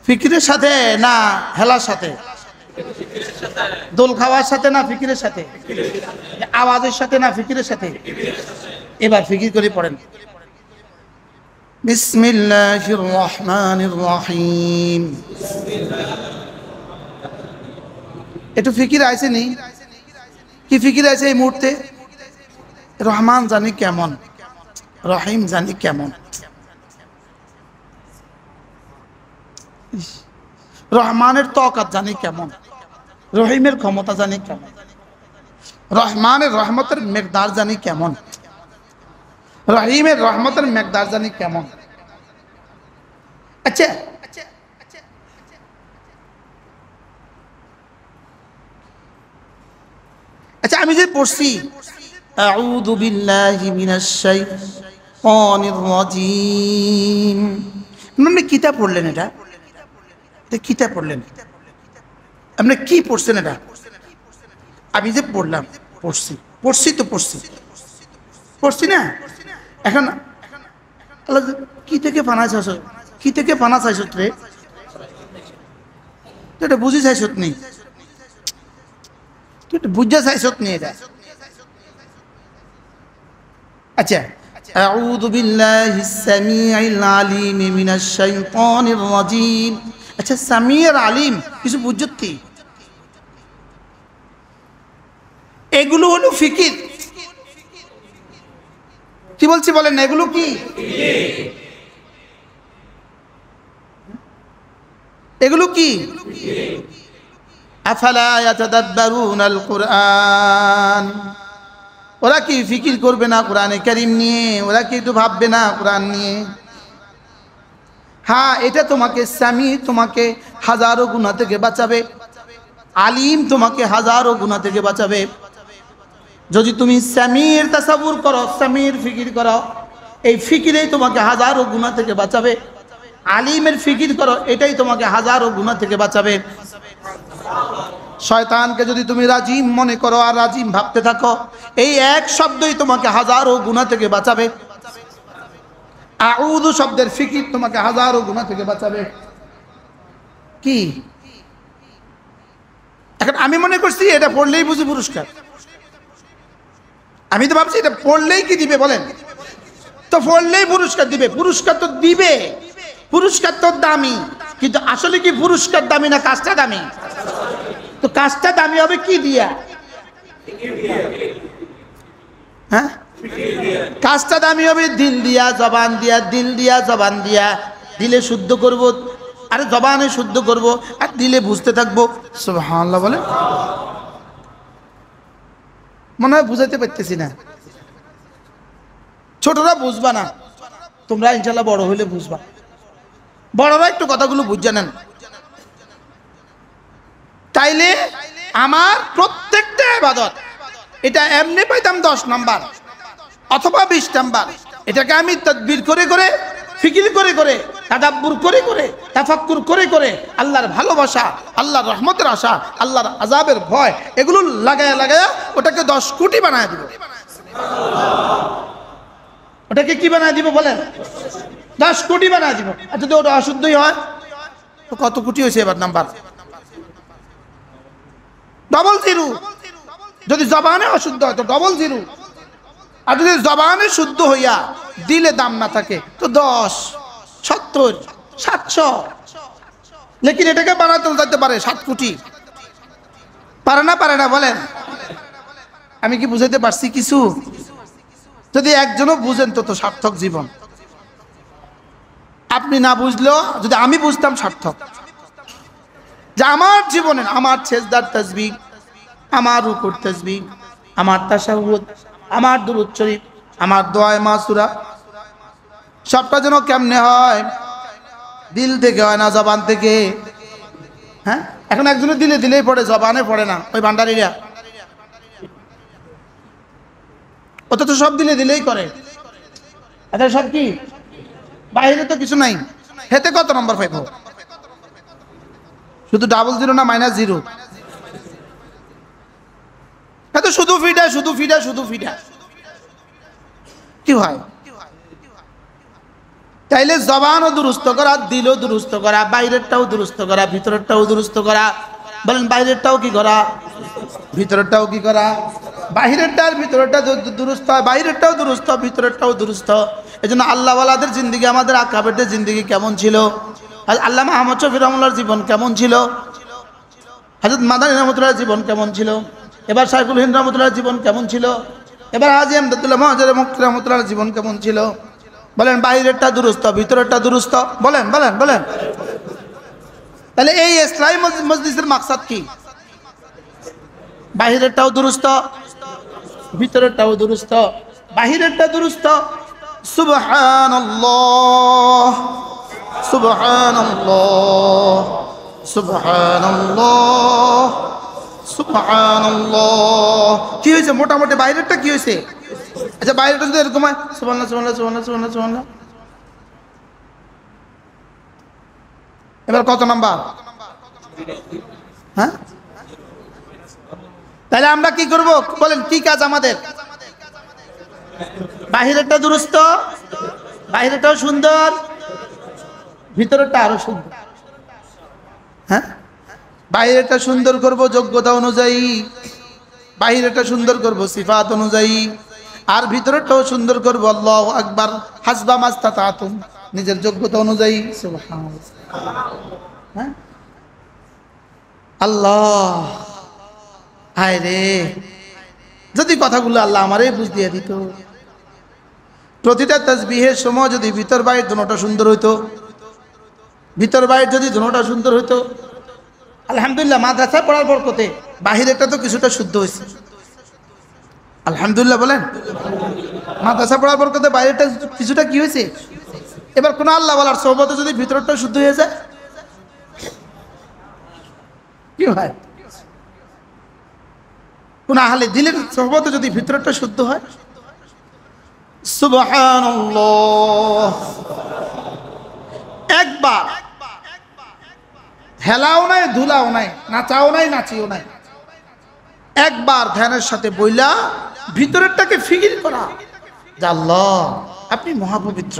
ফিকিরের সাথে না হেলার সাথে? দোল খাওয়ার সাথে না ফিকিরের সাথে? আওয়াজের সাথে না ফিকিরের সাথে? এবার ফিকির করে পড়েন। বিসমিল্লাহির রহমানির রহিম। একটু ফিকির আইছে নি? কি ফিকির আছে এই মুহূর্তে? রহমান জানি কেমন, রহিম জানি কেমন, রহমানের তকাত জানি কেমন, রহিমের ক্ষমতা জানি কেমন, রহমানের রহমতের মেকদার জানি কেমন, রহিমের রহমতের মেকদার জানি কেমন। আচ্ছা আচ্ছা আমি যে পড়ছি আউযু বিল্লাহি মিনাশ শাইতানির রাজীম, আপনি কিতাব পড়লেন, এটা কিতাব পড়লেন, আপনি কি পড়ছেন? এটা আমি যে পড়লাম, পড়ছি তো পড়ছি না। এখন আল্লাহ কি থেকে পানা চাইছ, কি থেকে পানা চাইছ রে? তুই এটা বুঝি চাইছ নি, তুই এটা বুঝা চাইছ নি এটা? আচ্ছা, আউযু বিল্লাহিস সামিউল আলিম মিনাশ শাইতানির রাজীম। আচ্ছা, সামিউর আলিম কিছু বুঝতি? এগুলো হলো ফিকির। কি বলছি বলেন, এগুলো কি? এগুলো কি? আফালা ইয়াতাদাব্বারুনাল কুরআন, ওরা কি ফিকির করবে না কোরআনে কারীম নিয়ে? ওরা কি একটু ভাববে না কোরআন নিয়ে? হ্যাঁ, এটা তোমাকে সামি, তোমাকে হাজারো গুনাহ থেকে বাঁচাবে, আলিম তোমাকে হাজারো গুনাহ থেকে বাঁচাবে। যদি তুমি সামির তাসাব্বুর করো, সামির ফিকির করো, এই ফিকিরেই তোমাকে হাজারো গুনাহ থেকে বাঁচাবে। আলিমের ফিকির করো, এটাই তোমাকে হাজারো গুনাহ থেকে বাঁচাবে। শয়তানকে যদি তুমি রাজিম মনে করো আর রাজিম ভাবতে থাকো, এই এক শব্দই তোমাকে হাজারো গুনাহ থেকে বাঁচাবে। আউযু শব্দের ফিকির তোমাকে হাজারো গুনাহ থেকে বাঁচাবে। কি এখন আমি মনে করছি এটা পড়লেই বুঝি পুরস্কার। আমি তো ভাবছি এটা পড়লেই কি দিবে বলেন, তো পড়লেই পুরস্কার দিবে। পুরস্কার তো দিবে, পুরস্কার তো দামি, কিন্তু আসলে কি পুরস্কার দামি না কাজটা দামি? তো কাজটা দামি হবে কি দিয়া? হ্যাঁ, কাজটা দামি হবে দিল দিয়া, জবান দিয়া। দিল দিয়া, জবান দিয়া। দিলে শুদ্ধ করব, আরে জবানে শুদ্ধ করব, আর দিলে বুঝতে থাকবো। সুবহানাল্লাহ বলে মনে হয় বুঝাইতে পারতেছি না। ছোটরা বুঝবা না, তোমরা ইনশাল্লাহ বড় হইলে বুঝবা। বড়রা একটু কথাগুলো বুঝে নেন। তাইলে আমার প্রত্যেকটা ইবাদত, এটা এমনি পাইতাম 10 নাম্বার অথবা 20 নাম্বার। এটাকে আমি তাদবির করে করে, ফিকির করে করে, তাদাব্বুর করে করে, তাফাক্কুর করে করে, আল্লাহর ভালোবাসা, আল্লাহর রহমতের আশা, আল্লাহর আযাবের ভয়, এগুলো লাগায়া লাগায়া ওটাকে 10 কোটি বানায় দিব। ওটাকে কি বানায় দিব বলেন? 10 কোটি বানায় দিব। আর যদি ওটা অশুদ্ধই হয় তো কত কোটি হয়েছে এবার নাম্বার? Double zero. যদি জবানে অশুদ্ধ হয় তো ডবল জিরো। আর যদি জবানে শুদ্ধ হইয়া দিলে দাম না থাকে তো 10, 70, 700। লেকিন এটাকে বানাতে যেতে পারে 7 কোটি। পারে না? পারে না বলেন? আমি কি বুঝাইতে পারছি কিছু? যদি একজনও বুঝেন তো সার্থক জীবন। আপনি না বুঝলেও যদি আমি বুঝতাম সার্থক। যে আমার জীবনে আমার সেজদার তাসবিহ, আমার রুকুর তাসবিহ, আমার তাশাহুদ, আমার দুরূদ শরীফ, আমার দোয়া মাসুরা, সবটা যেন কেমনে হয়? দিল থেকে হয় না জবান থেকে। হ্যাঁ, এখন একজনের দিলে দিলেই পড়ে, জবানে পড়ে না। ওই ভান্ডারীরা ওটা তো সব দিলে দিলেই করে। আচ্ছা সব কি বাইরে তো কিছু নাই। হেতে কত নম্বর পাইব? শুধু ডাবল জিরো না মাইনাস জিরো? এত শুধু ফিডা, শুধু ফিডা, শুধু ফিডা। কি হয়? তাইলে জবানও দুরুস্ত করা, দিলও দুরুস্ত করা, বাইরেরটাও দুরুস্ত করা, ভিতরেরটাও দুরুস্ত করা। বলেন বাইরেরটাও কি করা, ভিতরেরটাও কি করা? বাহিরেরটার ভিতরেরটা দুরুস্ত হয়, বাইরেরটাও দুরুস্ত, ভিতরেরটাও দুরুস্ত। এই জন্য আল্লাহওয়ালাদের জিন্দিগি, আমাদের আকাবেরদের জিন্দিগি কেমন ছিল? আল্লামা আহমদ শফি রহমাতুল্লাহর জীবন কেমন ছিল? হযরত মাদানী রহমাতুল্লাহর জীবন কেমন ছিল? এবার শাইখুল হিন্দ রহমাতুল্লাহর জীবন কেমন ছিল? এবার হাজী আমদাদুল্লাহ মুহাজির মুক্তি রহমাতুল্লাহর জীবন কেমন ছিল? বলেন বাইরেরটা দুরুস্ত, ভিতরেরটা দুরুস্ত। বলেন বলেন বলেন। তাহলে এই ইসলামী মজলিসের মাকসাদ কি? বাহিরেরটাও দুরুস্ত, ভিতরেরটাও দুরুস্ত। বাহিরেরটা দুরুস্ত, সুবহানাল্লাহ সুবহানাল্লাহ সুবহানাল্লাহ সুবহানাল্লাহ। কি হয়েছে? মোটামুটি বাইরেরটা কি হয়েছে? আচ্ছা বাইরেটা যদি এরকম হয়, সুবহানাল্লাহ সুবহানাল্লাহ সুবহানাল্লাহ সুবহানাল্লাহ সুবহানাল্লাহ। এবার কত নাম্বার? হ্যাঁ, তাহলে আমরা কি করব বলেন? কি কাজ আমাদের? বাহিরেরটা দুরুস্ত, বাহিরেরটাও সুন্দর, ভিতরেরটা আরো সুন্দর। হ্যাঁ, বাইরেটা সুন্দর করব যোগ্যতা অনুযায়ী, বাহিরেটা সুন্দর করব সিফাত অনুযায়ী, আর ভিতরেরটাও সুন্দর করব আল্লাহু আকবার হাসবা মাস্তাতাতুম, নিজের যোগ্যতা অনুযায়ী। সুবহানাল্লাহ। হ্যাঁ, আল্লাহ হায় রে, যদি কথাগুলো আল্লাহ আমারই বুঝ দিয়ে দিত। প্রতিটা তাসবিহের সময় যদি ভিতর বাইর দুটোটা সুন্দর হইতো, ভিতর বাইর যদি দুটোটা সুন্দর হইতো, আলহামদুলিল্লাহ মাদ্রাসায় পড়ার বরকতে বাহিরেরটা তো কিছুটা শুদ্ধ হয়েছে। আলহামদুলিল্লাহ বলেন। মাদ্রাসা পড়ার বরকতে বাইরেরটা কিছুটা কি হয়েছে? এবার কোন আল্লাহ বলার সোহবতে যদি ভিতরটা শুদ্ধ হয়ে যায়, কি হয়? কোন আহলে দিলের সোহবতে যদি ভিতরটা শুদ্ধ হয়, সুবহানাল্লাহ, একবার হেলাও নাই, ধুলাও নাই, নাচাও নাই, নাচিও নাই, একবার ধ্যানের সাথে বইলা ভিতরেরটাকে ফিকির করা যে আল্লাহ আপনি মহাপবিত্র,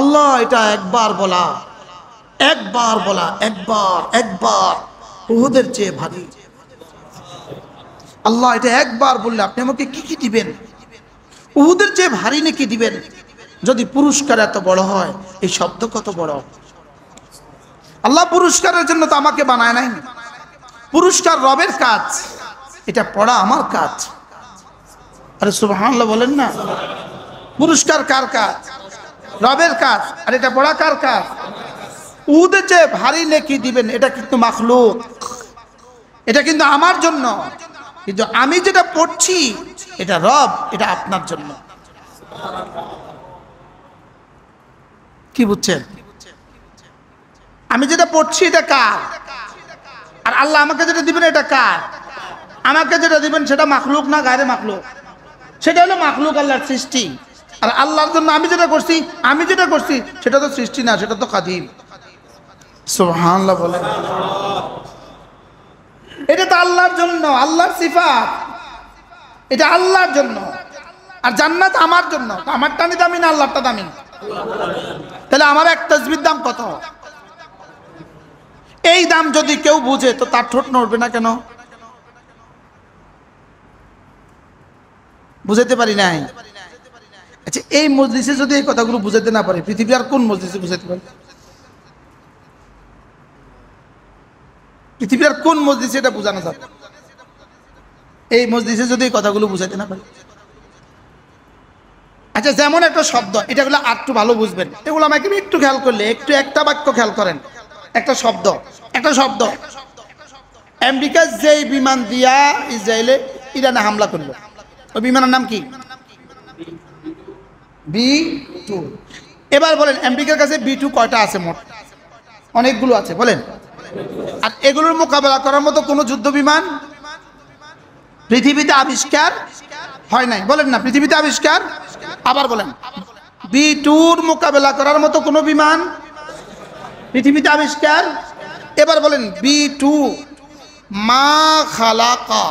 আল্লাহ এটা একবার বলা, একবার বলা, একবার একবার উহুদের চেয়ে ভারী, আল্লাহ এটা একবার বললে আপনি আমাকে কি কি দিবেন, উহুদের চেয়ে ভারী নাকি দিবেন, যদি পুরস্কার এত বড় হয় এই শব্দ কত বড়। আল্লাহ পুরস্কারের জন্য তো আমাকে বানায় নাই, পুরস্কার রবের কাজ, এটা পড়া আমার কাজ। আরে সুবহানাল্লাহ বলেন না, পুরস্কার কার কাজ? রবের কাজ। আর এটা পড়া কার কাজ? উহুদের চেয়ে ভারী নেকি দিবেন, এটা কিন্তু মাখলুক, এটা কিন্তু আমার জন্য, কিন্তু আমি যেটা পড়ছি এটা রব, এটা আপনার জন্য। কি বুঝছেন? আমি যেটা পড়ছি এটা কার, আর আল্লাহ আমাকে যেটা দিবেন এটা কার? আমাকে যেটা দিবেন সেটা মাখলুক না গায়রে মাখলুক? সেটা হলো মাখলুক, আল্লাহর সৃষ্টি। আর আল্লাহর জন্য আমি যেটা করছি সেটা তো সৃষ্টি না, সেটা তো কাদিম। সুবহানাল্লাহ বলেন। এটা তো আল্লাহর জন্য, আল্লাহর সিফাত, এটা আল্লাহর জন্য। আর জান্নাত আমার জন্য, আমারটা আমি দামি না আল্লাহরটা দামি? তাহলে আমার এক তাসবির দাম কত? এই দাম যদি কেউ বুঝে তো তার ঠোঁট নড়বে না কেন? বুঝাইতে পারি নাই? আচ্ছা, এই মজলিসে যদি এই কথাগুলো বুঝাইতে না পারে, পৃথিবীর আর কোন মজলিসে বুঝাইতে পারে? পৃথিবীর আর কোন মজলিসে এটা বোঝানো যাবে? এই মজলিসে যদি এই কথাগুলো বুঝাইতে না পারে। আচ্ছা, যেমন একটা শব্দ, এটাগুলো আর একটু ভালো বুঝবেন, এগুলো আমাকে একটু খেয়াল করলে, একটু একটা বাক্য খেয়াল করেন। একটা শব্দ আমেরিকা যেই বিমান দিয়া ইসরায়েলে ইরানে হামলা করলো, ওই বিমানের নাম কি? B2। এবার বলেন আমেরিকার কাছে B2 কয়টা আছে? মোট অনেকগুলো আছে, বলেন। আর এগুলোর মোকাবেলা করার মতো কোনো যুদ্ধ বিমান পৃথিবীতে আবিষ্কার হয় নাই, বলেন না? পৃথিবীতে আবিষ্কার। আবার বলেন, B2-র মোকাবেলা করার মতো কোনো বিমান পৃথিবীতে আবিষ্কার। এবার বলেন B2 মা খালাকা,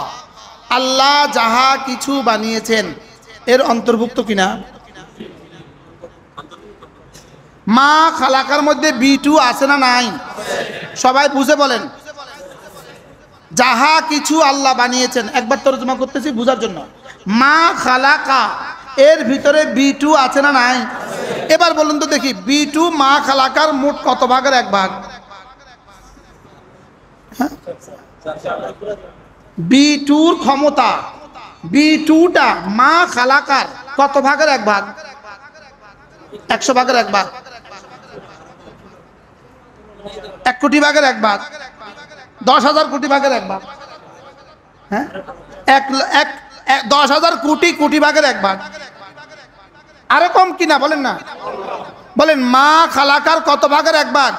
আল্লাহ যাহা কিছু বানিয়েছেন এর অন্তর্ভুক্ত কিনা? মা খালাকার মধ্যে B2 আছে না নাই? সবাই বুঝে বলেন। যাহা কিছু আল্লাহ বানিয়েছেন, একবার তরজমা করতেছি বুঝার জন্য। মা খালাকা এর ভিতরে B2 আছে না নাই? এবার বলুন তো দেখি, B2 মা খালাকার মোট কত ভাগের এক ভাগ? B2-র ক্ষমতা, B2টা মা খালাকার কত ভাগের এক ভাগ? 100 ভাগের এক ভাগ, 1 কোটি ভাগের এক ভাগ, 10,000 কোটি ভাগের এক ভাগ, হ্যাঁ 10,000 কোটি ভাগের এক ভাগ। আরো কম কিনা বলেন না? বলেন মা খালাকার কত ভাগের এক ভাগ?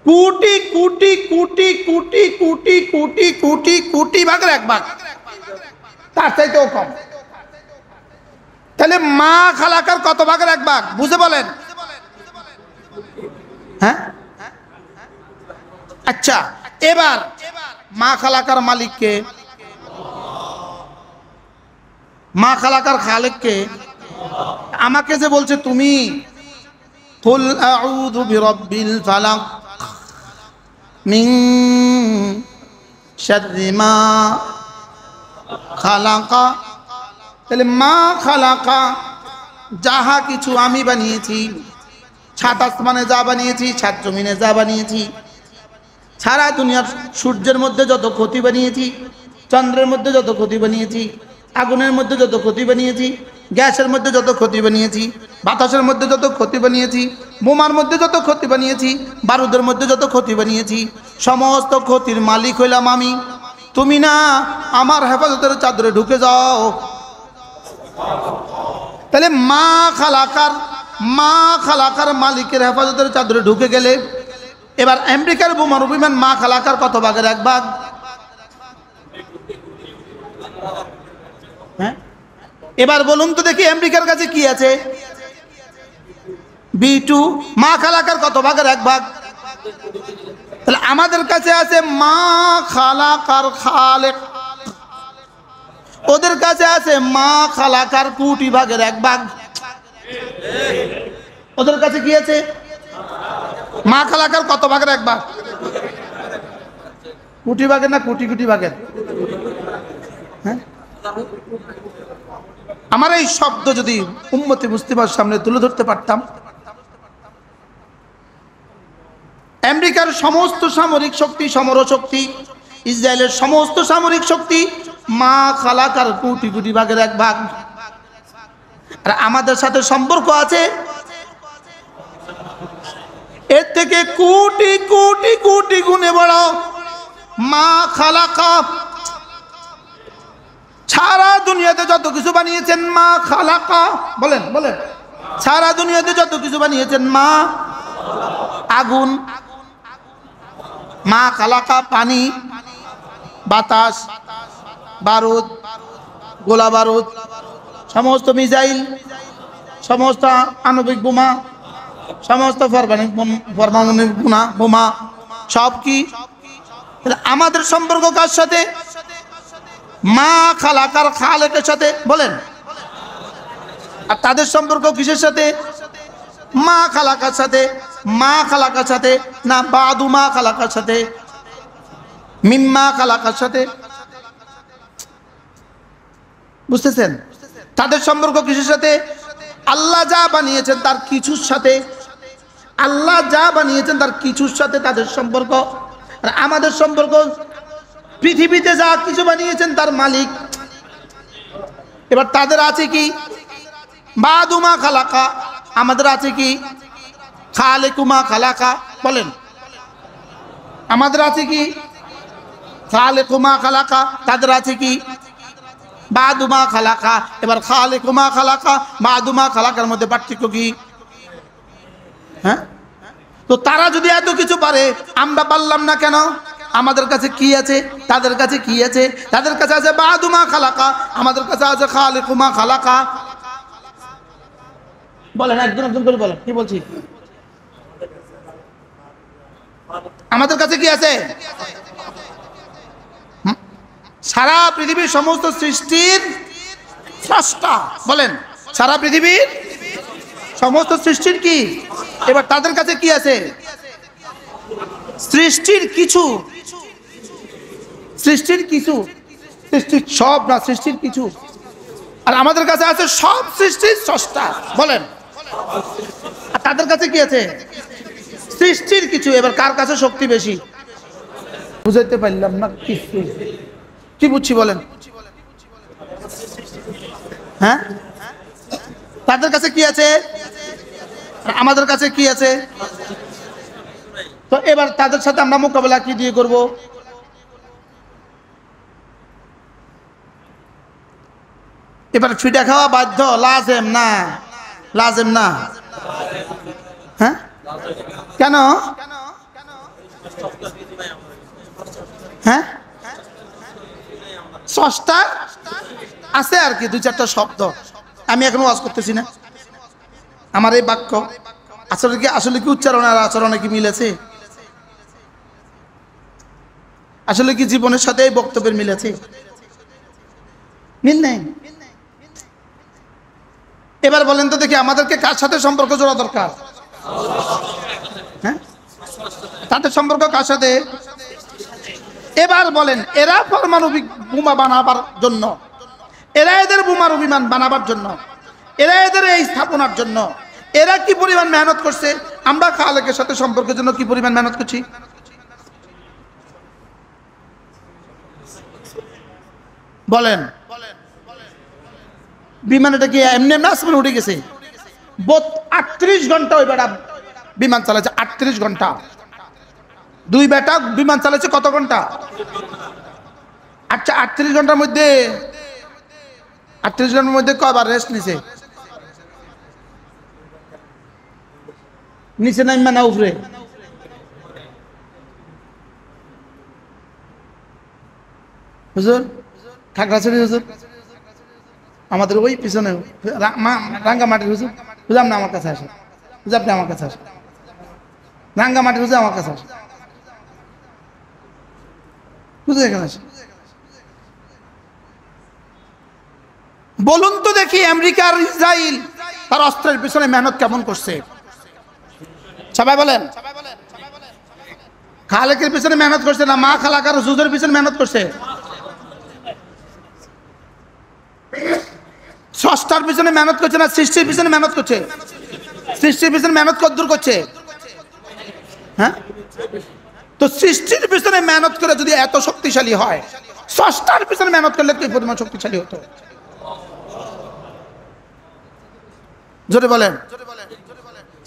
কোটি কোটি কোটি কোটি কোটি কোটি কোটি কোটি ভাগের এক ভাগ, তার চাইতেও কম। তাহলে মা খালাকার কত ভাগের এক ভাগ বুঝে বলেন? হ্যাঁ, আচ্ছা, এবার মা খালাকার মালিককে, মা খালাকার খালেককে, আমাকে যে বলছে তুমি কুল আউযু বিরাব্বিল ফালাক মিন শাররি মা খালাকা, তাহলে মা খালাকা যাহা কিছু আমি বানিয়েছি, ছাদ আসমানে যা বানিয়েছি, ছাদ জমিনে যা বানিয়েছি, সারা দুনিয়ার সূর্যের মধ্যে যত ক্ষতি বানিয়েছি, চন্দ্রের মধ্যে যত ক্ষতি বানিয়েছি, আগুনের মধ্যে যত ক্ষতি বানিয়েছি, গ্যাসের মধ্যে যত ক্ষতি বানিয়েছি, বাতাসের মধ্যে যত ক্ষতি বানিয়েছি, বোমার মধ্যে যত ক্ষতি বানিয়েছি, বারুদের মধ্যে যত ক্ষতি বানিয়েছি, সমস্ত ক্ষতির মালিক হইলাম আমি। তুমি না আমার হেফাজতের চাদরে ঢুকে যাও। তাহলে মা খালাকার মালিকের হেফাজতের চাদরে ঢুকে গেলে এবার আমেরিকার বোমার বিমান মা খালাকার কত ভাগের এক ভাগ? হ্যাঁ, এবার বলুন তো দেখি আমেরিকার কাছে কি আছে? B2 মা খালাকার কত ভাগের এক ভাগ? তাহলে আমাদের কাছে আছে মা খালাকার খালেক, ওদের কাছে আছে মা খালাকার কোটি ভাগের এক ভাগ। ওদের কাছে কি আছে? মা খালাকার কত ভাগের এক ভাগ? কোটি ভাগের না কোটি কোটি ভাগের? হ্যাঁ, আমার এই শব্দ যদি উম্মতে মুসলিমার সামনে তুলে ধরতে পারতাম, আমেরিকার সমস্ত সামরিক শক্তি, সমরশক্তি, ইসরায়েলের সমস্ত সামরিক শক্তি মা খালাকার কোটি কোটি ভাগের এক ভাগ। আর আমাদের সাথে সম্পর্ক আছে এর থেকে কোটি কোটি কোটি গুণে বড় মা খালাকা। সারা দুনিয়াতে যত কিছু বানিয়েছেন মা খালাকা, বলেন বলেন, সারা দুনিয়াতে যত কিছু বানিয়েছেন মা। আগুন মা খালাকা, পানি, বাতাস, বারুদ, গোলা বারুদ, সমস্ত মিসাইল, সমস্ত আণবিক বোমা, সমস্ত পারমাণবিক বোমা সব কি? আমাদের সম্পর্ক কার সাথে? মা খালাকার খালেকের সাথে, বলেন। আর তাদের সম্পর্ক কিসের সাথে? মা খালাকার সাথে। মা খালাকার সাথে না বাদু মা খালাকার সাথে, মিম্মা খালাকার সাথে, বুঝতেছেন? তাদের সম্পর্ক কিসের সাথে? আল্লাহ যা বানিয়েছেন তার কিছুর সাথে। আল্লাহ যা বানিয়েছেন তার কিছুর সাথে তাদের সম্পর্ক। আর আমাদের সম্পর্ক পৃথিবীতে যা কিছু বানিয়েছেন তার মালিক। এবার তাদের আছে কি? বাদুমা খালাকা। আমাদের আছে কি? খালেকুমা খালাকা, বলেন। আমাদের আছে কি? খালেকুমা খালাকা। তাদের আছে কি? বাদুমা খালাকা। এবার খালেকুমা খালাকা বাদুমা খালাকার মধ্যে পার্থক্য কি? হ্যাঁ, তো তারা যদি এত কিছু পারে আমরা পারলাম না কেন? আমাদের কাছে কি আছে? তাদের কাছে কি আছে? তাদের কাছে আছে বাদুমা খালাকা, আমাদের কাছে আছে খালেকুমা খালাকা। বলেন, একজন একজন করে বলেন, কি বলছি? আমাদের কাছে কি আছে? সারা পৃথিবীর সমস্ত সৃষ্টির স্রষ্টা, বলেন। সারা পৃথিবীর সমস্ত সৃষ্টির কি? এবার তাদের কাছে কি আছে? সৃষ্টির কিছু। সৃষ্টির কিছু, সৃষ্টির সব না, সৃষ্টির কিছু। আর আমাদের কাছে আছে সব সৃষ্টির স্রষ্টা, বলেন। আর তাদের কাছে কি আছে? সৃষ্টির কিছু। এবার কার কাছে শক্তি বেশি? বুঝাইতে পারলাম না কিছু। কি বুঝছি বলেন? হ্যাঁ, তাদের কাছে কি আছে? আমাদের কাছে কি আছে? তো এবার তাদের সাথে আমরা মোকাবেলা কি দিয়ে করব? এবার ফিটা খাওয়া বাধ্য, লাজেম না? লাজেম না? হ্যাঁ, কেন? হ্যাঁ, স্রষ্টা আছে আর কি দুই চারটা শব্দ। আমি এখন ওয়াজ করতেছি না, আমার এই বাক্য আসলে কি উচ্চারণ আর আচরণে কি মিল আছে? আসলে কি জীবনের সাথে এই বক্তব্যের মিল আছে? মিল নেই। এবার বলেন তো দেখি আমাদেরকে কার সাথে সম্পর্ক জোড়া দরকার? হ্যাঁ, তাদের সম্পর্ক কার সাথে? এবার বলেন, এরা পারমাণবিক বোমা বানাবার জন্য, এরা এদের বোমার বিমান বানাবার জন্য, এরা এদের এই স্থাপনার জন্য এরা কি পরিমাণ মেহনত করছে? আমরা খালেকের সাথে সম্পর্কের জন্য কি পরিমাণ মেহনত করছি? বলেন। বিমানটা কি এমনি এমনি আসমানে উঠে গেছে? 38 ঘন্টা ওই বেটা বিমান চালাচ্ছে। 38 ঘন্টা। দুই বেটা বিমান চালাচ্ছে কত ঘন্টা? আচ্ছা, 38 ঘন্টার মধ্যে 38 ঘন্টার মধ্যে কয়বার রেস্ট নিছে? নিচে নামবে না উপরে? হুজুর খাগড়াছড়ি হুজুর, আমাদের ওই পিছনে রাঙ্গামাটির হুজুর, হুজুর আপনি আমার কাছে আসেন, হুজুর আপনি আমার কাছে আসেন, রাঙ্গামাটির হুজুর আমার কাছে আসেন, হুজুর এখানে আসেন। বলুন তো দেখি আমেরিকা আর ইসরায়েল তার অস্ত্রের পিছনে মেহনত কেমন করছে? সবাই বলেন। খালেকের পিছনে মেহনত করছে না মা খালাকার হুজুরের পিছনে মেহনত করছে? স্রষ্টার পিছনে মেহনত করছে না সৃষ্টির পিছনে মেহনত করছে? সৃষ্টির পিছনে মেহনত কদ্দূর করছে? হ্যাঁ, তো সৃষ্টির পিছনে মেহনত করে যদি এত শক্তিশালী হয়, স্রষ্টার পিছনে মেহনত করলে কি পরিমাণ শক্তিশালী হতো? জোরে বলেন।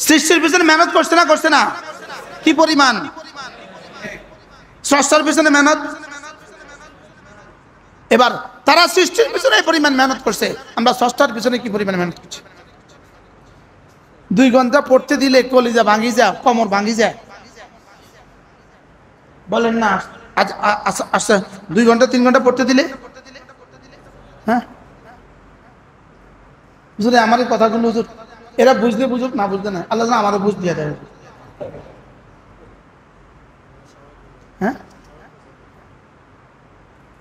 সৃষ্টির পিছনে মেহনত করছে না করছে না? কি পরিমাণ? স্রষ্টার পিছনে মেহনত। এবার তারা সৃষ্টির পিছনে এই পরিমাণ মেহনত করছে, আমরা স্রষ্টার পিছনে কি পরিমাণ মেহনত করছি? 2 ঘন্টা পড়তে দিলে কলিজা ভাঙি যায়, কোমর ভাঙি যায়। বলেন না আজ আচ্ছা 2 ঘন্টা 3 ঘন্টা পড়তে দিলে, হ্যাঁ হুজুর আমার এই কথাগুলো হুজুর এরা বুঝলে বুঝুক, না বুঝলে না, আল্লাহ আমারও বুঝ দিয়ে দেয়। হ্যাঁ,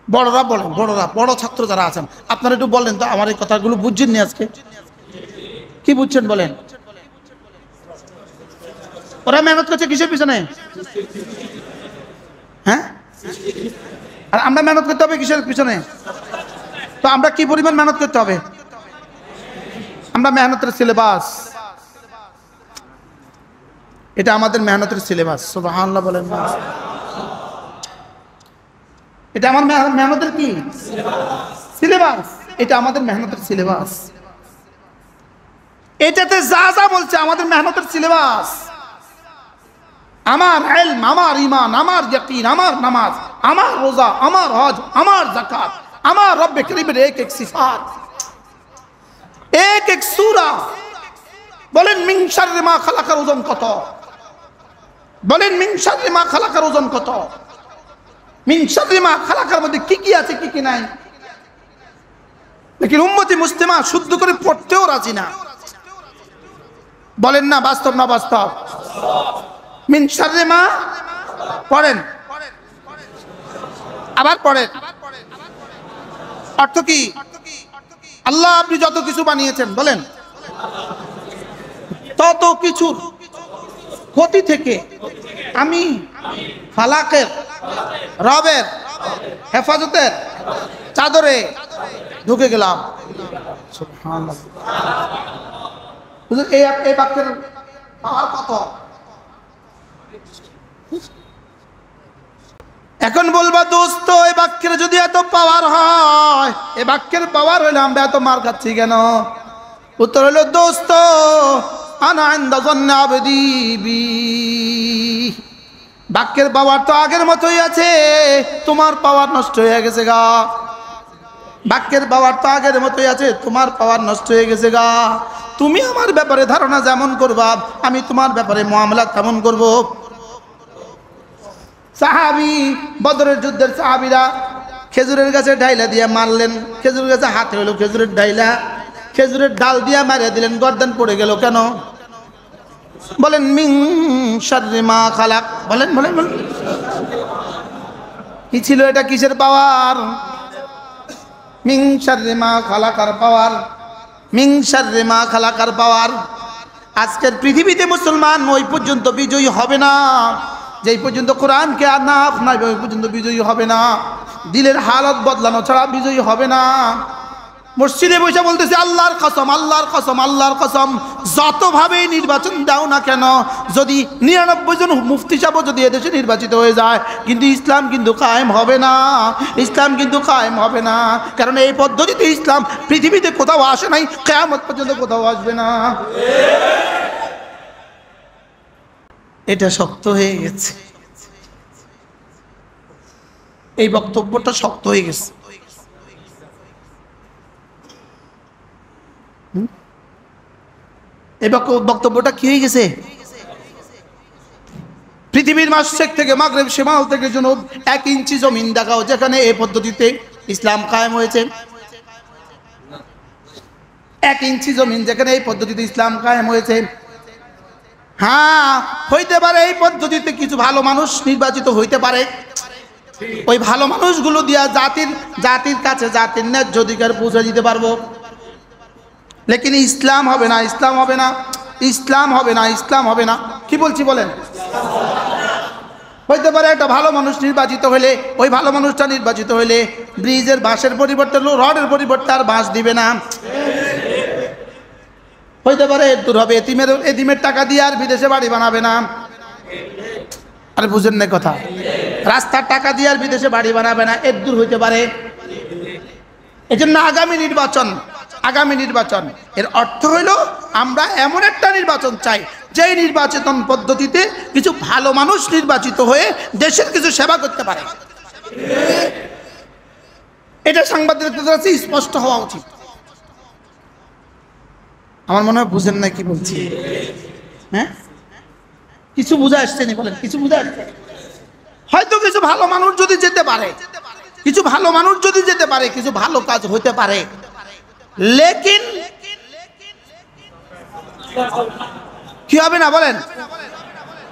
বড়রা বলেন, বড়রা বড় ছাত্র যারা আছেন আপনারা একটু বলেন তো, আমার এই কথাগুলো বুঝছেন নি আজকে? কি বুঝছেন বলেন? ওরা মেহনত করছে কিসের পিছনে? হ্যাঁ, আর আমরা মেহনত করতে হবে কিসের পিছনে? তো আমরা কি পরিমাণ মেহনত করতে হবে? আমরা মেহনতের সিলেবাস, এটা আমাদের মেহনতের সিলেবাস। সুবহানাল্লাহ বলেন না, এটা আমার মেহনতের কি সিলেবাস, এটা আমাদের মেহনতের সিলেবাস। এটাতে যা যা বলছে আমাদের মেহনতের সিলেবাস। আমার ইলম, আমার ঈমান, আমার ইয়াকিন, আমার নামাজ, আমার রোজা, আমার হজ, আমার যাকাত, আমার রব্বে করিমের এক এক সিফাত, এক এক সূরা। বলেন মিন শাররি মা খালাকার ওজন কত? বলেন মিন শাররি মা খালাকার ওজন কত? মিন শাররি মা খালাকার মধ্যে কি কি আছে কি কি নাই? লেকিন উম্মতি মুসলিমা শুদ্ধ করে পড়তেও রাজি না। বলেন না বাস্তব না বাস্তব? মিন শাররি মা পড়েন, আবার পড়েন, অর্থ কি? আল্লাহ আপনি যত কিছু বানিয়েছেন বলেন, তত কিছুর ক্ষতি থেকে আমি ফালাকের রবের হেফাজতের চাদরে ঢুকে গেলাম। সুবহানাল্লাহ। হুজুর এই বাক্যের পাওয়ার কত? এখন বলবা দোস্ত এই বাক্যের যদি এত পাওয়ার হয়, এই বাক্যের পাওয়ার হইলে আমরা এত মার খাচ্ছি কেন? উত্তর হলো দোস্ত আনা ইনদা যান্নি আবদি বি। বাক্যের পাওয়ার তো আগের মতোই আছে, তোমার পাওয়ার নষ্ট হয়ে গেছে গা। বাক্যের পাওয়ার তো আগের মতোই আছে, তোমার পাওয়ার নষ্ট হয়ে গেছে গা। তুমি আমার ব্যাপারে ধারণা যেমন করবা, আমি তোমার ব্যাপারে মুআমালা তেমন করব। সাহাবী বদরের যুদ্ধের সাহাবীরা খেজুরের গাছে ডাইলা দিয়ে মারলেন, খেজুরের গাছে হাতে হলো খেজুরের ডাইলা, খেজুরের ডাল দিয়ে মারিয়ে দিলেন, গর্দান পড়ে গেল কেন? বলেন মিন শাররি মা খালাক। বলেন বলেন বলেন, কি ছিল এটা? কিসের পাওয়ার? মিন শাররি মা খালাকার পাওয়ার, মিন শাররি মা খালাকার পাওয়ার। আজকের পৃথিবীতে মুসলমান ওই পর্যন্ত বিজয়ী হবে না যেই পর্যন্ত কোরআনকে আর না আপনাইবে, ওই পর্যন্ত বিজয়ী হবে না। দিলের হালত বদলানো ছাড়া বিজয়ী হবে না। মসজিদে বসে বলতেছে আল্লাহর কসম, আল্লাহর কসম, আল্লাহর কসম, যতভাবেই নির্বাচন দাও না কেন, যদি 99 জন মুফতি সাহেব যদি এদেশে নির্বাচিত হয়ে যায়, কিন্তু ইসলাম কিন্তু কায়েম হবে না। ইসলাম কিন্তু কায়েম হবে না, কারণ এই পদ্ধতিতে ইসলাম পৃথিবীতে কোথাও আসে নাই, কিয়ামত পর্যন্ত কোথাও আসবে না। এটা শক্ত হয়ে গেছে, এই বক্তব্যটা শক্ত হয়ে গেছে। এই বক্তব্যটা কি হয়ে গেছে? পৃথিবী পৃথিবীর মাশরিক থেকে মাগরিব, শিমাল থেকে জুনুব 1 ইঞ্চি জমিন দেখাও যেখানে এই পদ্ধতিতে ইসলাম কায়েম হয়েছে। 1 ইঞ্চি জমিন যেখানে এই পদ্ধতিতে ইসলাম কায়েম হয়েছে। হ্যাঁ, হইতে পারে এই পদ্ধতিতে কিছু ভালো মানুষ নির্বাচিত হইতে পারে, ওই ভালো মানুষগুলো দিয়া জাতির কাছে জাতির ন্যায্য অধিকার পৌঁছে দিতে পারবো। লেকিন ইসলাম হবে না, ইসলাম হবে না, ইসলাম হবে না, ইসলাম হবে না। কি বলছি বলেন? হইতে পারে একটা ভালো মানুষ নির্বাচিত হলে, ওই ভালো মানুষটা নির্বাচিত হলে ব্রিজের বাঁশের পরিবর্তে রডের পরিবর্তে আর বাঁশ দিবে না। হইতে পারে দূর হবে এতিমের টাকা দিয়ে আর বিদেশে বাড়ি বানাবে না। আরে বুঝেন না কথা? রাস্তার টাকা দিয়ে আর বিদেশে বাড়ি বানাবে না, এর দূর হইতে পারে। এই জন্য আগামী নির্বাচন এর অর্থ হইল আমরা এমন একটা নির্বাচন চাই যেই নির্বাচন পদ্ধতিতে কিছু ভালো মানুষ নির্বাচিত হয়ে দেশের কিছু সেবা করতে পারে। এটা সাংবাদিকদের কাছে স্পষ্ট হওয়া উচিত। আমার মনে হয় বুঝেন না কি বলছি। হ্যাঁ, কিছু বুঝে আসছে নি? বলেন, কিছু বুঝে আসছে? হয়তো কিছু ভালো মানুষ যদি যেতে পারে, কিছু ভালো মানুষ যদি যেতে পারে, কিছু ভালো কাজ হইতে পারে, লেকিন কি হবে না? বলেন,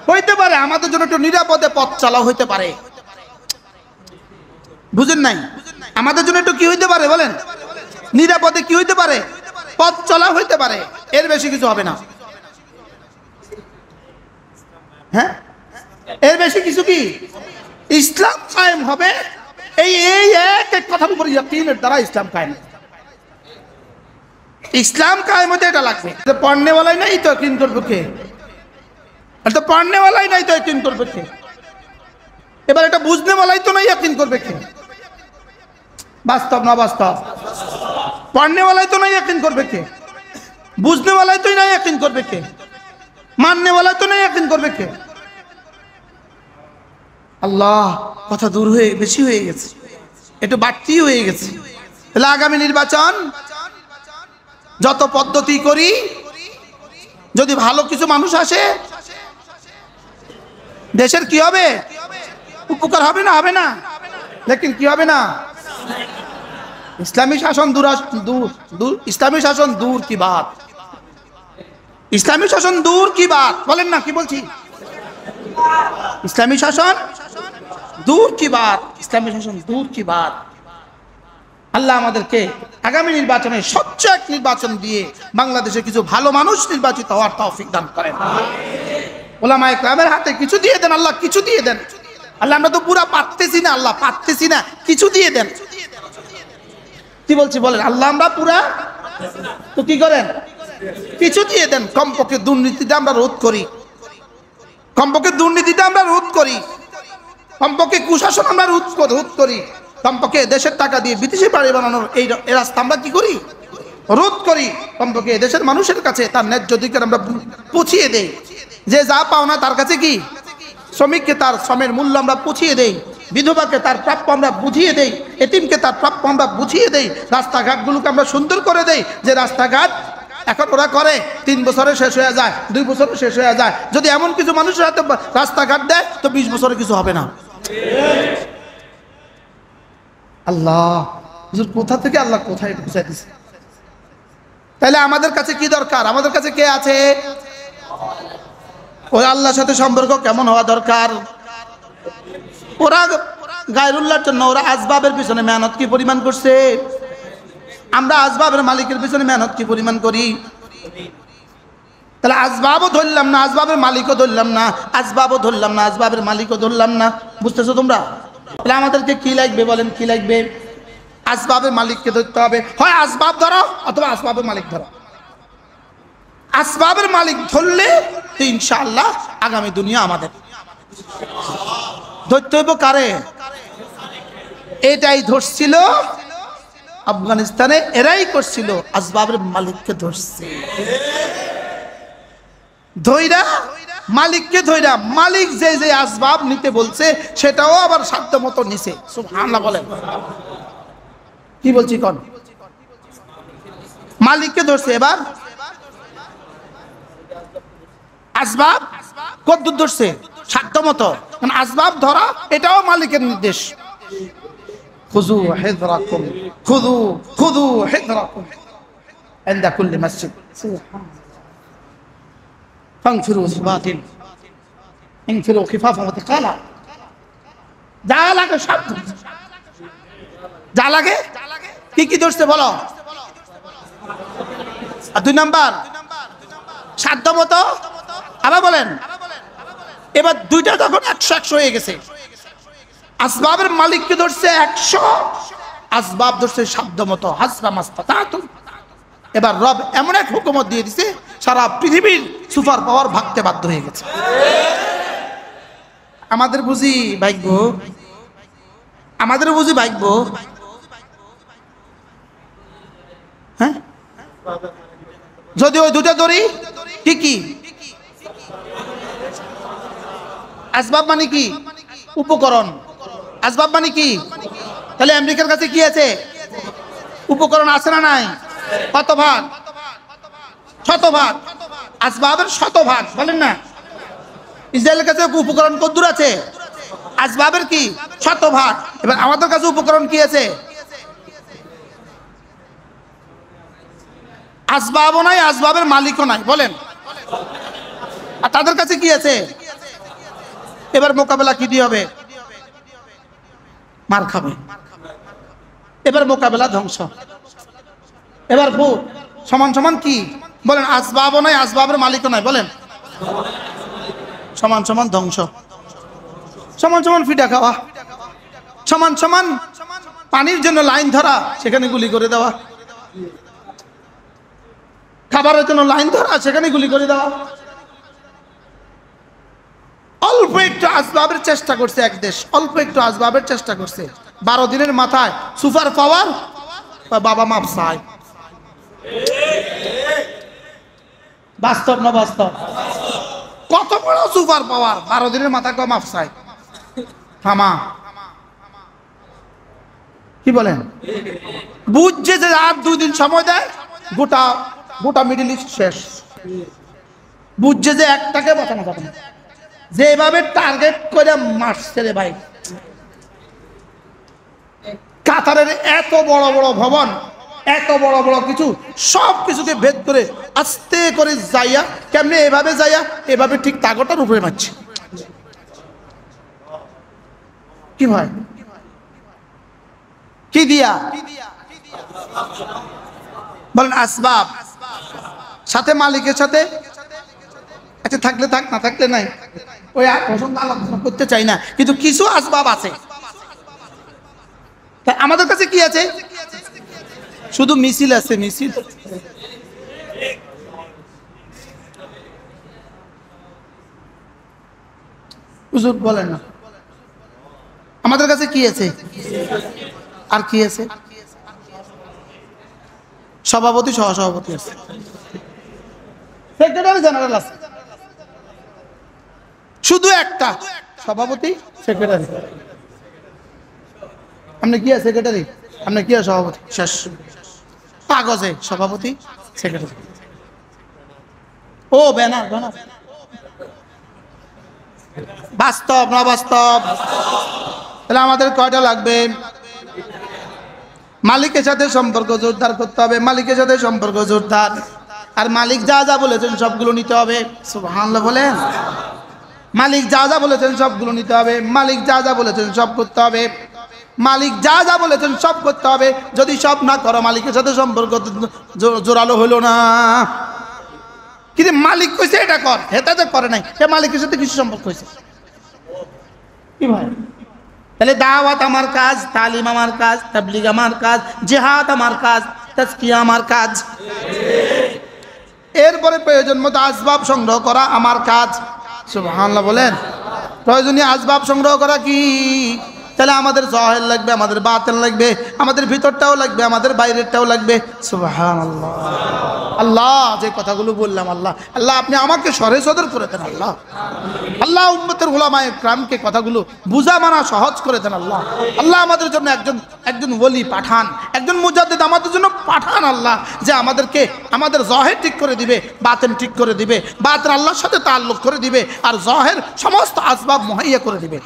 হইতে পারে আমাদের জন্য একটু নিরাপদে পথ চালাও হইতে পারে। বুঝেন নাই? আমাদের জন্য একটু কি হইতে পারে? বলেন, নিরাপদে কি হইতে পারে? পথ চলা হইতে পারে, এর বেশি কিছু হবে না। হ্যাঁ, এর বেশি কিছু কি? ইসলাম কায়েম হবে। এই এক কথার উপর ইয়াকিনের দ্বারা ইসলাম কায়েম। ইসলাম কায়েম হতে এটা লাগবে। পড়নেওয়ালাই নাই তো ইয়াকিন করবে কে? তো পড়নেওয়ালাই নাই তো ইয়াকিন করবে কে? এবার এটা বুঝনেওয়ালাই তো নাই ইয়াকিন করবে কে? বাস্তব না বাস্তব? পড়নেওয়ালাই তো নাই ইয়াকিন করবে কে? বুঝনেওয়ালাই তো নাই ইয়াকিন করবে কে? মাননেওয়ালাই তো নাই ইয়াকিন করবে কে? আল্লাহ, কথা দূর হয়ে বেশি হয়ে গেছে, একটু বাড়তি হয়ে গেছে। তাহলে আগামী নির্বাচন যত পদ্ধতি করি, যদি ভালো কিছু মানুষ আসে দেশের কি হবে? উপকার হবে না? হবে না? লেকিন কি হবে না? ইসলামী শাসন ইসলামী শাসন দূর কি বাত, ইসলামী শাসন দূর কি বাত। বলেন না, কি বলছি? ইসলামী শাসন দূর কি বাত, ইসলামী শাসন দূর কি বাত। আল্লাহ আমাদেরকে আগামী নির্বাচনে স্বচ্ছ এক নির্বাচন দিয়ে বাংলাদেশে কিছু ভালো মানুষ নির্বাচিত হওয়ার তৌফিক দান করেন। ওলামায়ে কেরামের হাতে কিছু দিয়ে দেন আল্লাহ, কিছু দিয়ে দেন আল্লাহ। আমরা তো পুরা পারতেছি না আল্লাহ, পারতেছি না, কিছু দিয়ে দেন। কি বলছি বলেন? আল্লাহ আমরা পুরা তো কি করেন? কিছু দিয়ে দেন। কমপক্ষে দুর্নীতিটা আমরা রোধ করি, কমপক্ষে দুর্নীতিটা আমরা রোধ করি, কমপক্ষে কুশাসন আমরা রোধ করি, কমপক্ষে দেশের টাকা দিয়ে বিদেশে বাড়ি বানানোর এই রাস্তা আমরা কি করি? রোধ করি। কমপক্ষে দেশের মানুষের কাছে তার ন্যায্য অধিকার আমরা পৌঁছিয়ে দেই। যে যা পাওনা তার কাছে কি, শ্রমিককে তার শ্রমের মূল্য আমরা পৌঁছিয়ে দেই, বিধবাকে তার প্রাপ্য আমরা বুঝিয়ে দেই, এতিমকে তার প্রাপ্য আমরা বুঝিয়ে দেই, রাস্তাঘাটগুলোকে আমরা সুন্দর করে দেই। যে রাস্তাঘাট এখন ওরা করে 3 বছরে শেষ হয়ে যায়, 2 বছরে শেষ হয়ে যায়। যদি এমন কিছু মানুষের হাতে রাস্তাঘাট দেয় তো 20 বছরে কিছু হবে না। আল্লাহ, হুজুর কোথা থেকে আল্লাহ কোথায় পৌঁছায় দিছে। তাহলে আমাদের কাছে কি দরকার? আমাদের কাছে কে আছে? ওই আল্লাহর সাথে সম্পর্ক কেমন হওয়া দরকার? ওরা গায়রুল্লাহর জন্য ওরা আসবাবের পিছনে মেহনত কি পরিমাণ করছে? আমরা আসবাবের মালিকের পিছনে মেহনত কি পরিমাণ করি? তাহলে আসবাবও ধরলাম না, আসবাবের মালিকও ধরলাম না, আসবাবও ধরলাম না, আসবাবের মালিকও ধরলাম না। বুঝতেছো তোমরা? তাহলে আমাদেরকে কি লাগবে বলেন? কি লাগবে? আসবাবের মালিককে ধরতে হবে। হয় আসবাব ধরো অথবা আসবাবের মালিক ধরো। আসবাবের মালিক ধরলে তো ইনশাআল্লাহ আগামী দুনিয়া আমাদের। ধরতে হইব কারে? এটাই ধরছিল আফগানিস্তানে, এরাই করছিল, আসবাবের মালিককে ধরছে। ধইরা মালিককে ধইরা, মালিক যে যে আসবাব নিতে বলছে সেটাও আবার সাধ্য মতো নিছে। সুবহানাল্লাহ বলেন। কি বলছি কোন? মালিককে ধরছে। এবার আসবাব কত দূর ধরছে? সাধ্যমতো। কারণ আসবাব ধরা এটাও মালিকের নির্দেশ। খুযু হিযরাকুম, খুযু হিযরাকুম ইনদা কুল্লি মসজিদ, ফানফিরু সিবাতিন ইনফিরু খিফাফান ওয়া তিকালা। যা লাগে সব, যা লাগে। কি কি ধরছে বলো? আর 2 নাম্বার সাধ্যমতো। আবার বলেন। এবার দুইটা যখন 100 হয়ে গেছে, আসবাবের মালিককে ধরছে 100, আসবাব ধরছে সাধ্যমতো, হাসবা মাস্তাতাতুম। এবার রব এমন এক হুকুমত দিয়ে দিছে, সারা পৃথিবীর সুপার পাওয়ার ভাগতে বাধ্য হয়ে গেছে। আমাদের বুঝি ভাগ্য, আমাদের বুঝি ভাগ্য। হ্যাঁ, যদি ওই দুটা ধরি, কি কি আসবাব মানে কি? উপকরণ। আসবাব মানে কি? তাহলে আমেরিকার কাছে কি আছে? উপকরণ আছে না নাই? কত ভাগ? শতভাগ। আসবাবের শতভাগ, বলেন না? ইসরায়েলের কাছে উপকরণ কত দূর আছে? আসবাবের কি? শতভাগ। এবার আমাদের কাছে উপকরণ কি আছে? আসবাবও নাই, আসবাবের মালিকও নাই, বলেন। আর তাদের কাছে কি আছে? এবার মোকাবেলা কি দিয়ে হবে? মার খাবে। এবার মোকাবেলা ধ্বংস। এবার সমান সমান কি বলেন? আসবাবও নাই, আসবাবের মালিকও নাই, বলেন। সমান সমান ধ্বংস, সমান সমান ফিটা খাওয়া, সমান সমান পানির জন্য লাইন ধরা, সেখানে গুলি করে দেওয়া, খাবারের জন্য লাইন ধরা, সেখানে গুলি করে দেওয়া। অল্প একটু আসবাবের চেষ্টা করছে এক দেশ, অল্প একটু আসবাবের চেষ্টা করছে, 12 দিনের মাথায় সুপার পাওয়ার, বাবা মাপ চায়। বাস্তব না বাস্তব? কত বড় সুপার পাওয়ার, 12 দিনের মাথায় কম মাপ চায়। থামা, কি বলেন? বুঝছে যে আর 2 দিন সময় দেয়, গোটা গোটা মিডল ইস্ট শেষ। বুঝছে যে একটাকে বাঁচানো যাবে না, যেভাবে টার্গেট করে মারছে রে ভাই। কাতারের এত বড় বড় ভবন, এত বড় বড় কিছু, সব কিছুকে ভেদ করে আস্তে করে যাইয়া, কেমনে এভাবে যাইয়া এভাবে ঠিক তাগটার উপরে মারছে। কি ভাই? কি দিয়া বলেন? আসবাব। সাথে মালিকের সাথে আচ্ছা, থাকলে থাক, না থাকলে নাই, ওই প্রসঙ্গ আলোচনা করতে চাই না, কিন্তু কিছু আসবাব আছে। আমাদের কাছে কি আছে? শুধু মিছিল আছে, মিছিল। হুজুর বলেন না, আমাদের কাছে কি আছে? আর কি আছে? সভাপতি, সহসভাপতি আছে, সেক্রেটারি জেনারেল আছে, শুধু একটা সভাপতি সেক্রেটারি। আপনি কি সেক্রেটারি, আপনি কি সভাপতি, শেষ। কাগজে সভাপতি সেক্রেটারি, ও ব্যানার ব্যানার। বাস্তব না বাস্তব? তাহলে আমাদের কয়টা লাগবে? মালিকের সাথে সম্পর্ক জোরদার করতে হবে, মালিকের সাথে সম্পর্ক জোরদার। আর মালিক যা যা বলেছেন সবগুলো নিতে হবে। সুবহানাল্লাহ বলেন। মালিক যা যা বলেছেন সবগুলো নিতে হবে, মালিক যা যা বলেছেন সব করতে হবে, মালিক যা যা বলেছেন সব করতে হবে। যদি সব না করো, মালিকের সাথে সম্পর্ক জোরালো হলো না। কিন্তু মালিক কইছে এটা কর, হেতা তো করে নাই, সে মালিকের সাথে কিছু সম্পর্ক হয়েছে। কি ভাই? তাহলে দাওয়াত আমার কাজ, তালিম আমার কাজ, তাবলীগ আমার কাজ, জিহাদ আমার কাজ, তাজকিয়া আমার কাজ। এরপরে প্রয়োজন মতো আসবাব সংগ্রহ করা আমার কাজ। সুবহানাল্লাহ বলেন। প্রয়োজনীয় আসবাব সংগ্রহ করা কি? তাহলে আমাদের জাহির লাগবে, আমাদের বাতিন লাগবে, আমাদের ভিতরটাও লাগবে, আমাদের বাইরেরটাও লাগবে। সুবহানাল্লাহ। আল্লাহ যে কথাগুলো বললাম, আল্লাহ আল্লাহ আপনি আমাকে সরে সদর করে দেন। আল্লাহ আল্লাহ উম্মতের উলামায়ে কিরামকে কথাগুলো বুঝা মানা সহজ করে দেন। আল্লাহ আল্লাহ আমাদের জন্য একজন ওলি পাঠান, একজন মুজাদ্দিদ আমাদের জন্য পাঠান আল্লাহ, যে আমাদেরকে আমাদের জহের ঠিক করে দিবে, বাতেন ঠিক করে দিবে, বাতেন আল্লাহর সাথে তাল্লুক করে দিবে, আর জহের সমস্ত আসবাব মুহাইয়া করে দিবে।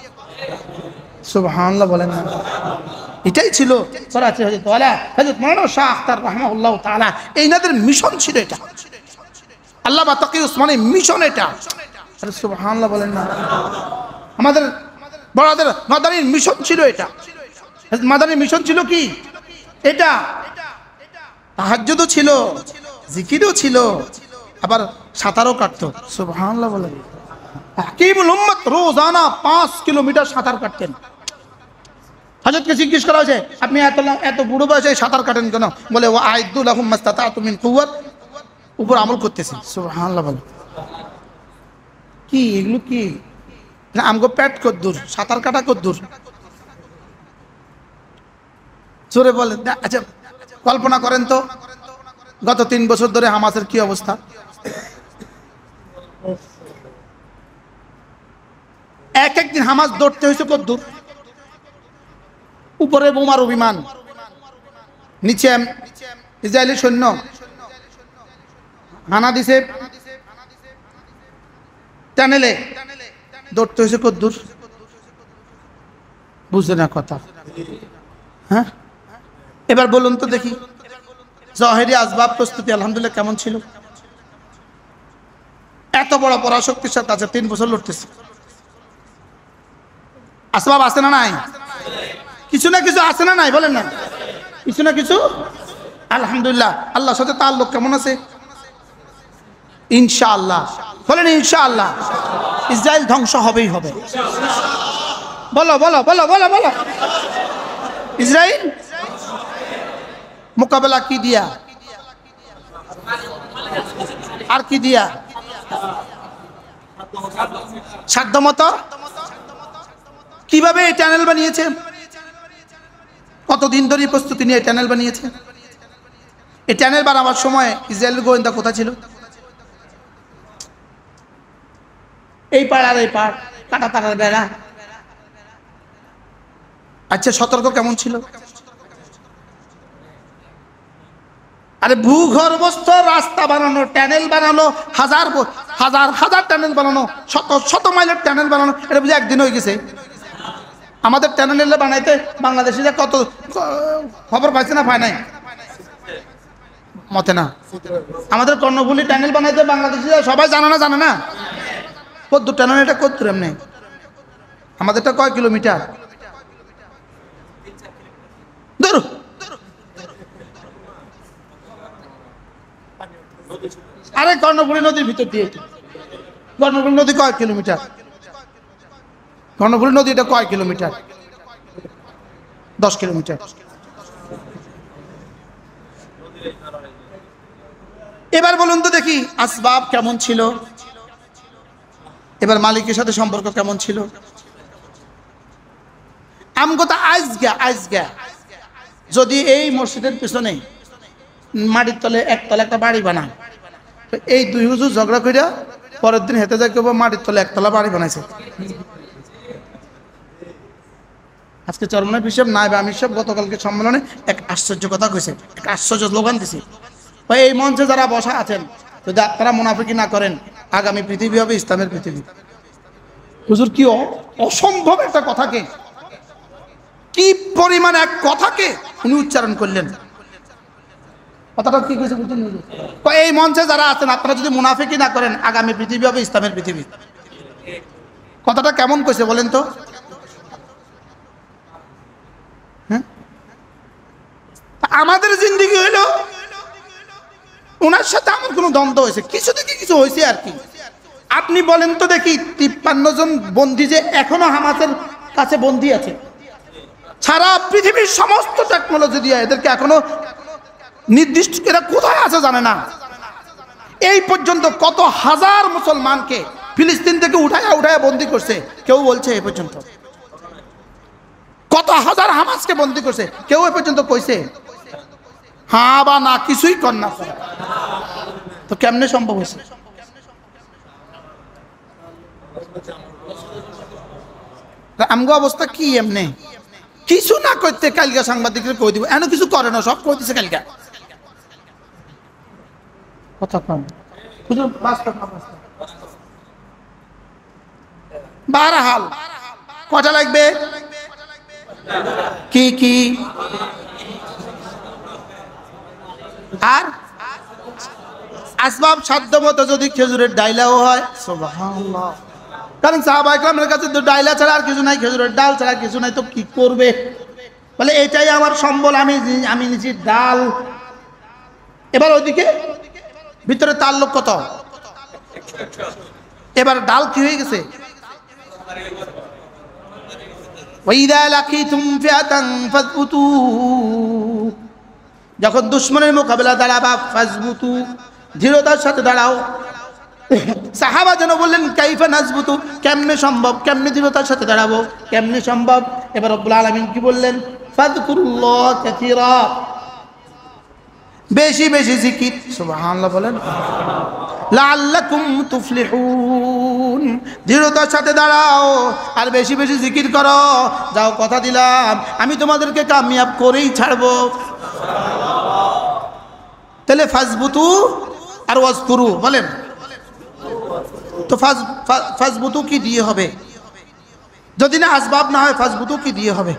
সুবহানাল্লাহ বলেন না? এটাই ছিল করাচি হযরত ওয়ালা হযরত মাওলানা শাহ আখতার রাহমাহুল্লাহ তাআলা, এইনাদের মিশন ছিল এটা। আল্লামা তাকি উসমানী মিশন এটা। আরে সুবহানাল্লাহ বলেন না? আমাদের বড়দের মাদানীর মিশন ছিল এটা। মাদানীর মিশন ছিল কি? এটা তাহাজ্জুদও ছিল, জিকিরও ছিল, আবার সাঁতারও কাটতো। সুবহানাল্লাহ বলেন? হাকিমুল উম্মত রোজানা 5 কিলোমিটার সাঁতার কাটতেন। হযরতকে জিজ্ঞেস করা হয়েছে, আপনি এত বুড়ো বয়সে সাঁতার কাটেন কেন? বলে ওয়া আইদু লাহুম মাস্তাতাতু মিন কুওয়াত, উপর আমল করতেছেন। সুবহানাল্লাহ বলেন? কি এগুলো কি? না আমগো পেট কদ্দুর, সাঁতার কাটা কদ্দুর? জোরে বলেন। আচ্ছা কল্পনা করেন তো, গত 3 বছর ধরে হামাসের কি অবস্থা। এক একদিন হামাস দৌড়তে হয়েছে কদ্দুর। উপরে বোমার অভিমান, নিচে ইসরায়েলি সৈন্য হানা দিছে টানেলে, দৌড়তে হয়েছে কদ্দুর। বুঝে না কথা? হ্যাঁ, এবার বলুন তো দেখি, জহেরি আসবাব প্রস্তুতি আলহামদুলিল্লাহ কেমন ছিল? এত বড় পরাশক্তির সাথে আছে, 3 বছর লড়তেছে। আসবাব আছে না নাই? কিছু না কিছু আছে না নাই? বলেন না, কিছু না কিছু। আলহামদুলিল্লাহ। আল্লাহর সাথে তাআল্লুক কেমন আছে? ইনশাআল্লাহ। বলেন ইনশাআল্লাহ। ইসরায়েল ধ্বংস হবেই হবে। বলো বলো বলো বলো বলো। ইসরায়েল মোকাবেলা কি দিয়া? আর কি দিয়া? সাধ্যমতো। কিভাবে এই টানেল বানিয়েছে? কতদিন ধরে প্রস্তুতি নিয়ে টানেল বানিয়েছে? এই টানেল বানাবার সময় ইসরায়েলের গোয়েন্দা কোথায় ছিল? এই পাড় আর এই পাড়, কাটা তারার বেড়া। আচ্ছা সতর্ক কেমন ছিল? আরে ভূগর্ভস্থ রাস্তা বানানো, টানেল বানানো, হাজার হাজার হাজার টানেল বানানো, শত শত মাইলের টানেল বানানো, এটা বুঝে একদিন হয়ে গেছে? আমাদের টানেল বানাইতে বাংলাদেশিরা কত খবর পাইছে না? পায় নাই মতে না। আমাদের কর্ণফুলী টানেল বানাইতে বাংলাদেশিরা সবাই জানে না? জানে না? কত টানেল, এটা কত দূর? এমনি আমাদেরটা কয় কিলোমিটার? দূর। আরে কর্ণফুলী নদীর ভিতর দিয়ে। কর্ণফুলী নদী কয় কিলোমিটার? কর্ণফুলী নদী এটা কয় কিলোমিটার? 10 কিলোমিটার। এবার বলুন তো দেখি আসবাব কেমন ছিল? এবার মালিকের সাথে সম্পর্ক কেমন ছিল? আমগোতা আজগা যদি এই মসজিদের পিছনে মাটির তলে একতলা একটা বাড়ি বানায়, এই 2 হুজুর ঝগড়া কইরা পরের দিন হেঁটে যায় কেউ মাটির তলে একতলা বাড়ি বানাইছে। আজকে চরমনায় হিসাব নাইবে আমি সব গতকালকে সম্মেলনে এক আশ্চর্য কথা কইছে, এক আশ্চর্য স্লোগান দিছে। এই মঞ্চে যারা বসা আছেন যদি আপনারা মুনাফিকি না করেন, আগামী পৃথিবী হবে ইসলামের পৃথিবী। হুজুর কি অসম্ভব একটা কথাকে, কি পরিমাণ এক কথাকে উনি উচ্চারণ করলেন। কথাটা কি কইছে বুঝছেন? এই মঞ্চে যারা আছেন আপনারা যদি মুনাফিকি না করেন, আগামী পৃথিবী হবে ইসলামের পৃথিবী। কথাটা কেমন কইছে বলেন তো? হ্যাঁ, আমাদের জিন্দেগি হইলো ওনার সাথে আমার কোনো দ্বন্দ্ব হয়েছে, কিছু থেকে কিছু হয়েছে আর কি। আপনি বলেন তো দেখি 53 জন বন্দী যে এখনো হামাসের কাছে বন্দী আছে, সারা পৃথিবীর সমস্ত টেকনোলজি দিয়ে এদেরকে এখনো নির্দিষ্ট এরা কোথায় আছে জানে না। এই পর্যন্ত কত হাজার মুসলমানকে ফিলিস্তিন থেকে উঠায়া বন্দী করছে কেউ বলছে এই পর্যন্ত? কত হাজার হামাসকে বন্দী করছে কেউ এই পর্যন্ত কইছে? হ্যাঁ বা না, কিছুই কর না। তো কেমনে সম্ভব হয়েছে? আমগো অবস্থা কি এমনি? কিছু না করতে কালকা সাংবাদিকরা কই দিব, এন কিছু করে না, সব কই দিছে কালকা। কতক্ষণ হুজুর বাস্তব না বাস্তব বারহাল কটা লাগবে কি কি আর আসবাব সাধ্য মতো যদি খেজুরের ডাইলাও হয় সুবহানাল্লাহ কারণ সাহাবা ইকরামের কাছে তো ডাইলা ছাড়া আর কিছু নাই খেজুরের ডাল ছাড়া কিছু নাই তো কি করবে বলে এটাই আমার সম্বল আমি নিছি ডাল এবার ওইদিকে ভিতরে তাল্লুক কত এবার ডাল কি হয়ে গেছে ওয়াইদা লাকিতুম ফিআতান ফাসবুতু যখন দুশমনের মোকাবেলা দাঁড়াবা ফাসবুতু দৃঢ়তার সাথে দাঁড়াও সাহাবা যেন বললেন কাইফা নাসবুতু কেমনে সম্ভব কেমনে দৃঢ়তার সাথে দাঁড়াবো কেমনে সম্ভব এবার রব্বুল আলামিন কি বললেন ফাযকুরুল্লাহ কাসীরা বেশি বেশি জিকির সুবহানাল্লাহ বলেন লাআল্লাকুম তুফলিহুন দৃঢ়তার সাথে দাঁড়াও আর বেশি বেশি জিকির করো যাও কথা দিলাম আমি তোমাদেরকে কামিয়াব করেই ছাড়বো তাহলে ফাজবুতু আর ওয়াজকুরু বলেন তো ফাজবুতু কি দিয়ে হবে যদি না আসবাব না হয় ফাজবুতু কি দিয়ে হবে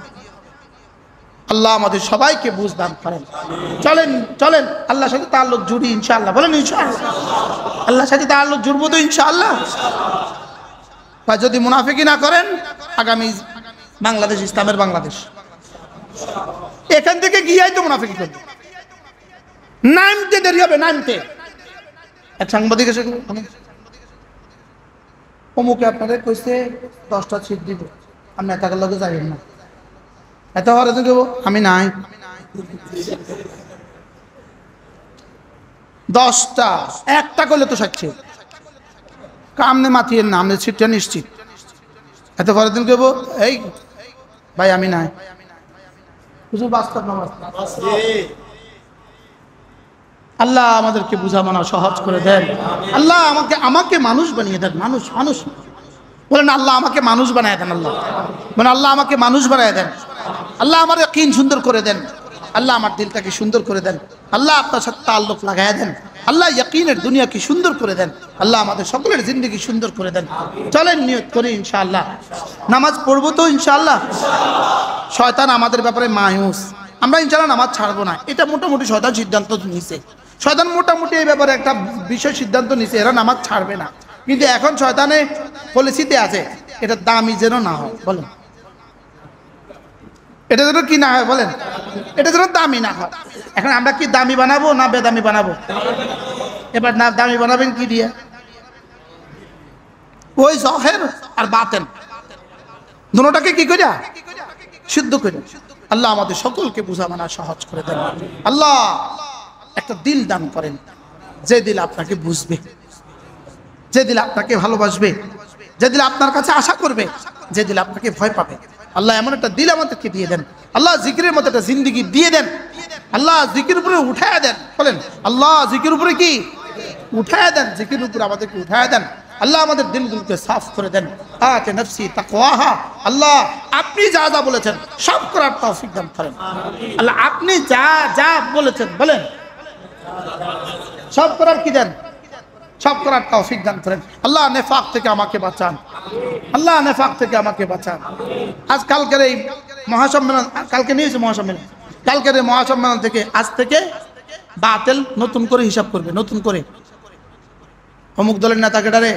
আল্লাহ আমাদের সবাইকে বুঝ দান করেন চলেন চলেন আল্লাহর সাথে তাআল্লুক জুড়ি ইনশাআল্লাহ বলেন ইনশাআল্লাহ আল্লাহর সাথে তাআল্লুক জুড়বো তো ইনশাআল্লাহ বা যদি মুনাফিকি না করেন আগামী বাংলাদেশ ইসলামের বাংলাদেশ এখান থেকে গিয়েই তো মুনাফিকি করবে নামতে দেরি হবে নামতে এক সাংবাদিক এসে অমুকে আপনাদের কইছে 10টা সিট দিব আপনি এটাকে লগে যাবেন না এত হরে তো দেবো আমি নাই 10টা একটা করলে তো সাক্ষী কামনে মাতিয়েন না আমাদের সিটটা নিশ্চিত এত পরের দিন কেবো এই ভাই আমি নাই কিছু বাস্তব না বাস্তব আল্লাহ আমাদেরকে বুঝা মানা সহজ করে দেন আল্লাহ আমাকে মানুষ বানিয়ে দেন মানুষ মানুষ বলেন আল্লাহ আমাকে মানুষ বানিয়ে দেন আল্লাহ বলেন আল্লাহ আমাকে মানুষ বানিয়ে দেন আল্লাহ আমার ইয়াকিন সুন্দর করে দেন আল্লাহ আমার দিলটাকে সুন্দর করে দেন আল্লাহ আপনার সাথে তাআল্লুক লাগায় দেন আল্লাহ ইয়াকিনের দুনিয়াকে সুন্দর করে দেন আল্লাহ আমাদের সকলের জিন্দেগি সুন্দর করে দেন চলেন নিয়ত করি ইনশাআল্লাহ নামাজ পড়বো তো ইনশাআল্লাহ শয়তান আমাদের ব্যাপারে মায়ুস আমরা ইনশাআল্লাহ নামাজ ছাড়বো না এটা মোটামুটি শয়তান সিদ্ধান্ত নিছে শয়তান মোটামুটি এই ব্যাপারে একটা বিষয় সিদ্ধান্ত নিছে এরা নামাজ ছাড়বে না কিন্তু এখন শয়তানে পলিসিতে আছে এটা দামি যেন না হয় বলেন এটা যেন কি না হয় বলেন এটা যেন দামি না হয় এখন আমরা কি দামি বানাবো না বেদামি বানাবো এবার না দামি বানাবেন কি দিয়ে ওই জহের আর বাতেন দুটোটাকে কি কইরা সিদ্ধ করে আল্লাহ আমাদের সকলকে বুঝা মানা সহজ করে দেন আল্লাহ একটা দিল দান করেন যে দিল আপনাকে বুঝবে যে দিল আপনাকে ভালোবাসবে যে দিল আপনার কাছে আশা করবে যে দিল আপনাকে ভয় পাবে আল্লাহ এমন একটা দিল আমাদেরকে দিয়ে দেন আল্লাহ জিকিরের মতো একটা জিন্দেগি দিয়ে দেন আল্লাহ জিকির উপরে উঠায় দেন বলেন আল্লাহ জিকির উপরে কি উঠায় দেন জিকির উপরে আমাদেরকে উঠায় দেন আল্লাহ আমাদের দিলগুলোকে সাফ করে দেন আতে নফসি তাকওয়াহা আল্লাহ আপনি যা যা বলেছেন সব করার তৌফিক দান করেন আল্লাহ আপনি যা যা বলেছেন বলেন সব করার কি দেন সব করার তৌফিক দান করেন আল্লাহ নেফাক থেকে আমাকে বাঁচান আল্লাহ নেফাক থেকে আমাকে বাঁচান আজ কালকের এই মহাসম্মেলন কালকে নিয়েছে মহাসম্মেলন কালকের এই মহাসম্মেলন থেকে আজ থেকে বাতিল নতুন করে হিসাব করবে নতুন করে অমুক দলের নেতাকে ডারে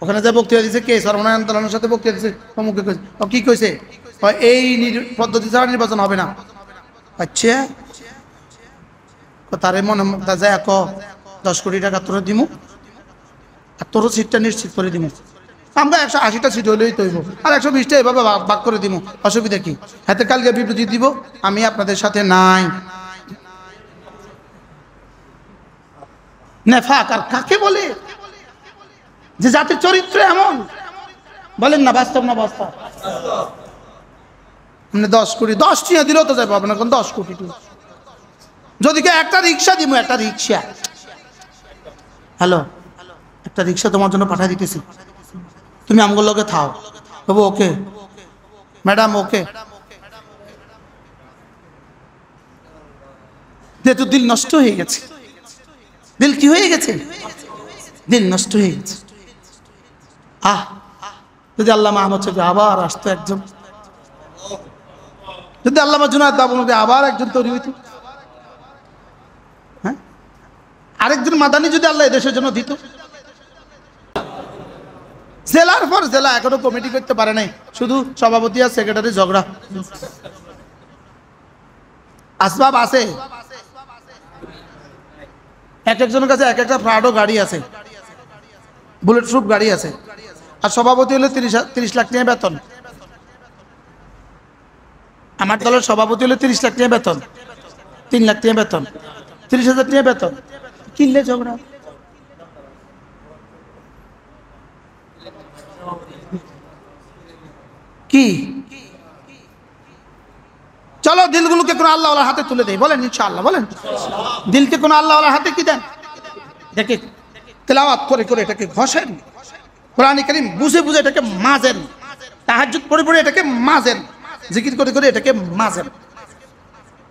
ওখানে যে বক্তৃতা দিচ্ছে কে সর্বনারায়ণ আন্দোলনের সাথে বক্তৃতা দিচ্ছে অমুকে কইছে ও কি কইছে এই পদ্ধতি ছাড়া নির্বাচন হবে না আচ্ছা তারে মনে যায় 10 কোটি টাকা তোরা দিমু আর তোর সিটটা নিশ্চিত করে দিমু আমরা 180টা সিট হইলেই তৈব আর 120টা এভাবে ভাগ করে দিমু অসুবিধা কি হাতে কালকে বিবৃতি দিব আমি আপনাদের সাথে নাই নেফাক আর কাকে বলে যে জাতির চরিত্র এমন বলেন না বাস্তব না বাস্তব মানে 10 কোটি 10 টিয়া দিলেও তো যাবে না কোন 10 কোটি যদি কে একটা রিক্সা দিব একটা রিক্সা হ্যালো একটা রিক্সা তোমার জন্য পাঠিয়ে দিতেছি তুমি আমগুলো লোকে থাও বাবু ওকে ম্যাডাম ওকে যেহেতু দিল নষ্ট হয়ে গেছে দিল কি হয়ে গেছে? দিল নষ্ট হয়ে গেছে। যদি আল্লামা আহমদ শফি আবার আসতো একজন, যদি আল্লামা জুনায়েদ বাবুকে আবার একজন তৈরি হইতো, হ্যাঁ, আরেকজন মাদানি যদি আল্লাহ দেশের জন্য দিত। জেলার পর জেলা এখনো কমিটি করতে পারে নাই, শুধু সভাপতি আর সেক্রেটারি ঝগড়া। আসবাব আছে, এক একজনের কাছে এক একটা প্রাডো গাড়ি আছে, বুলেট প্রুফ গাড়ি আছে, আর সভাপতি হলে 30 লাখ টাকা বেতন। আমার দলের সভাপতি হলে 30 লাখ টাকা বেতন, 3 লাখ টাকা বেতন, 30,000 টাকা বেতন, কিনলে ঝগড়া। কি চলো দিলগুলোকে কোন আল্লাহওয়ালার হাতে তুলে দেয়, বলেন ইনশাআল্লাহ, বলেন দিলকে কোন আল্লাহওয়ালার হাতে কি দেন, এটাকে তেলাওয়াত করে করে এটাকে ঘষেন, কোরআন কারীম বুঝে বুঝে এটাকে মাজেন, তাহাজ্জুদ পড়ে পড়ে এটাকে মাজেন, জিকির করে করে এটাকে মাজেন।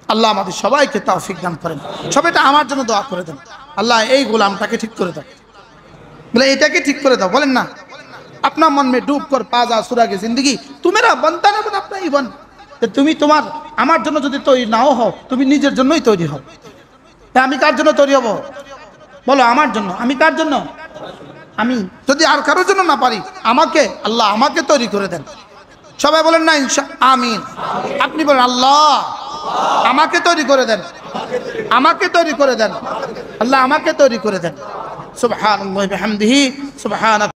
আল্লাহ আমাদের সবাইকে তৌফিক দান করেন। সবাইটা আমার জন্য দোয়া করে দেন, আল্লাহ এই গোলামটাকে ঠিক করে দাও, বলে এটাকে ঠিক করে দাও। বলেন না, अपना मन में डूब कर पाजा सुरा की जिंदगी, तू मेरा बनता ना बन अपना ही बन। তুমি তোমার আমার জন্য যদি তৈরি নাও হও, তুমি নিজের জন্যই তৈরি হও। আমি কার জন্য তৈরি হব বলো? আমার জন্য। আমি কার জন্য? আমি যদি আর কারোর জন্য না পারি, আমাকে আল্লাহ আমাকে তৈরি করে দেন। সবাই বলেন না আমিন। আপনি বলেন আল্লাহ আমাকে তৈরি করে দেন, আমাকে তৈরি করে দেন, আল্লাহ আমাকে তৈরি করে দেন। সুবহানাল্লাহি ওয়া বিহামদিহি সুবহানাক।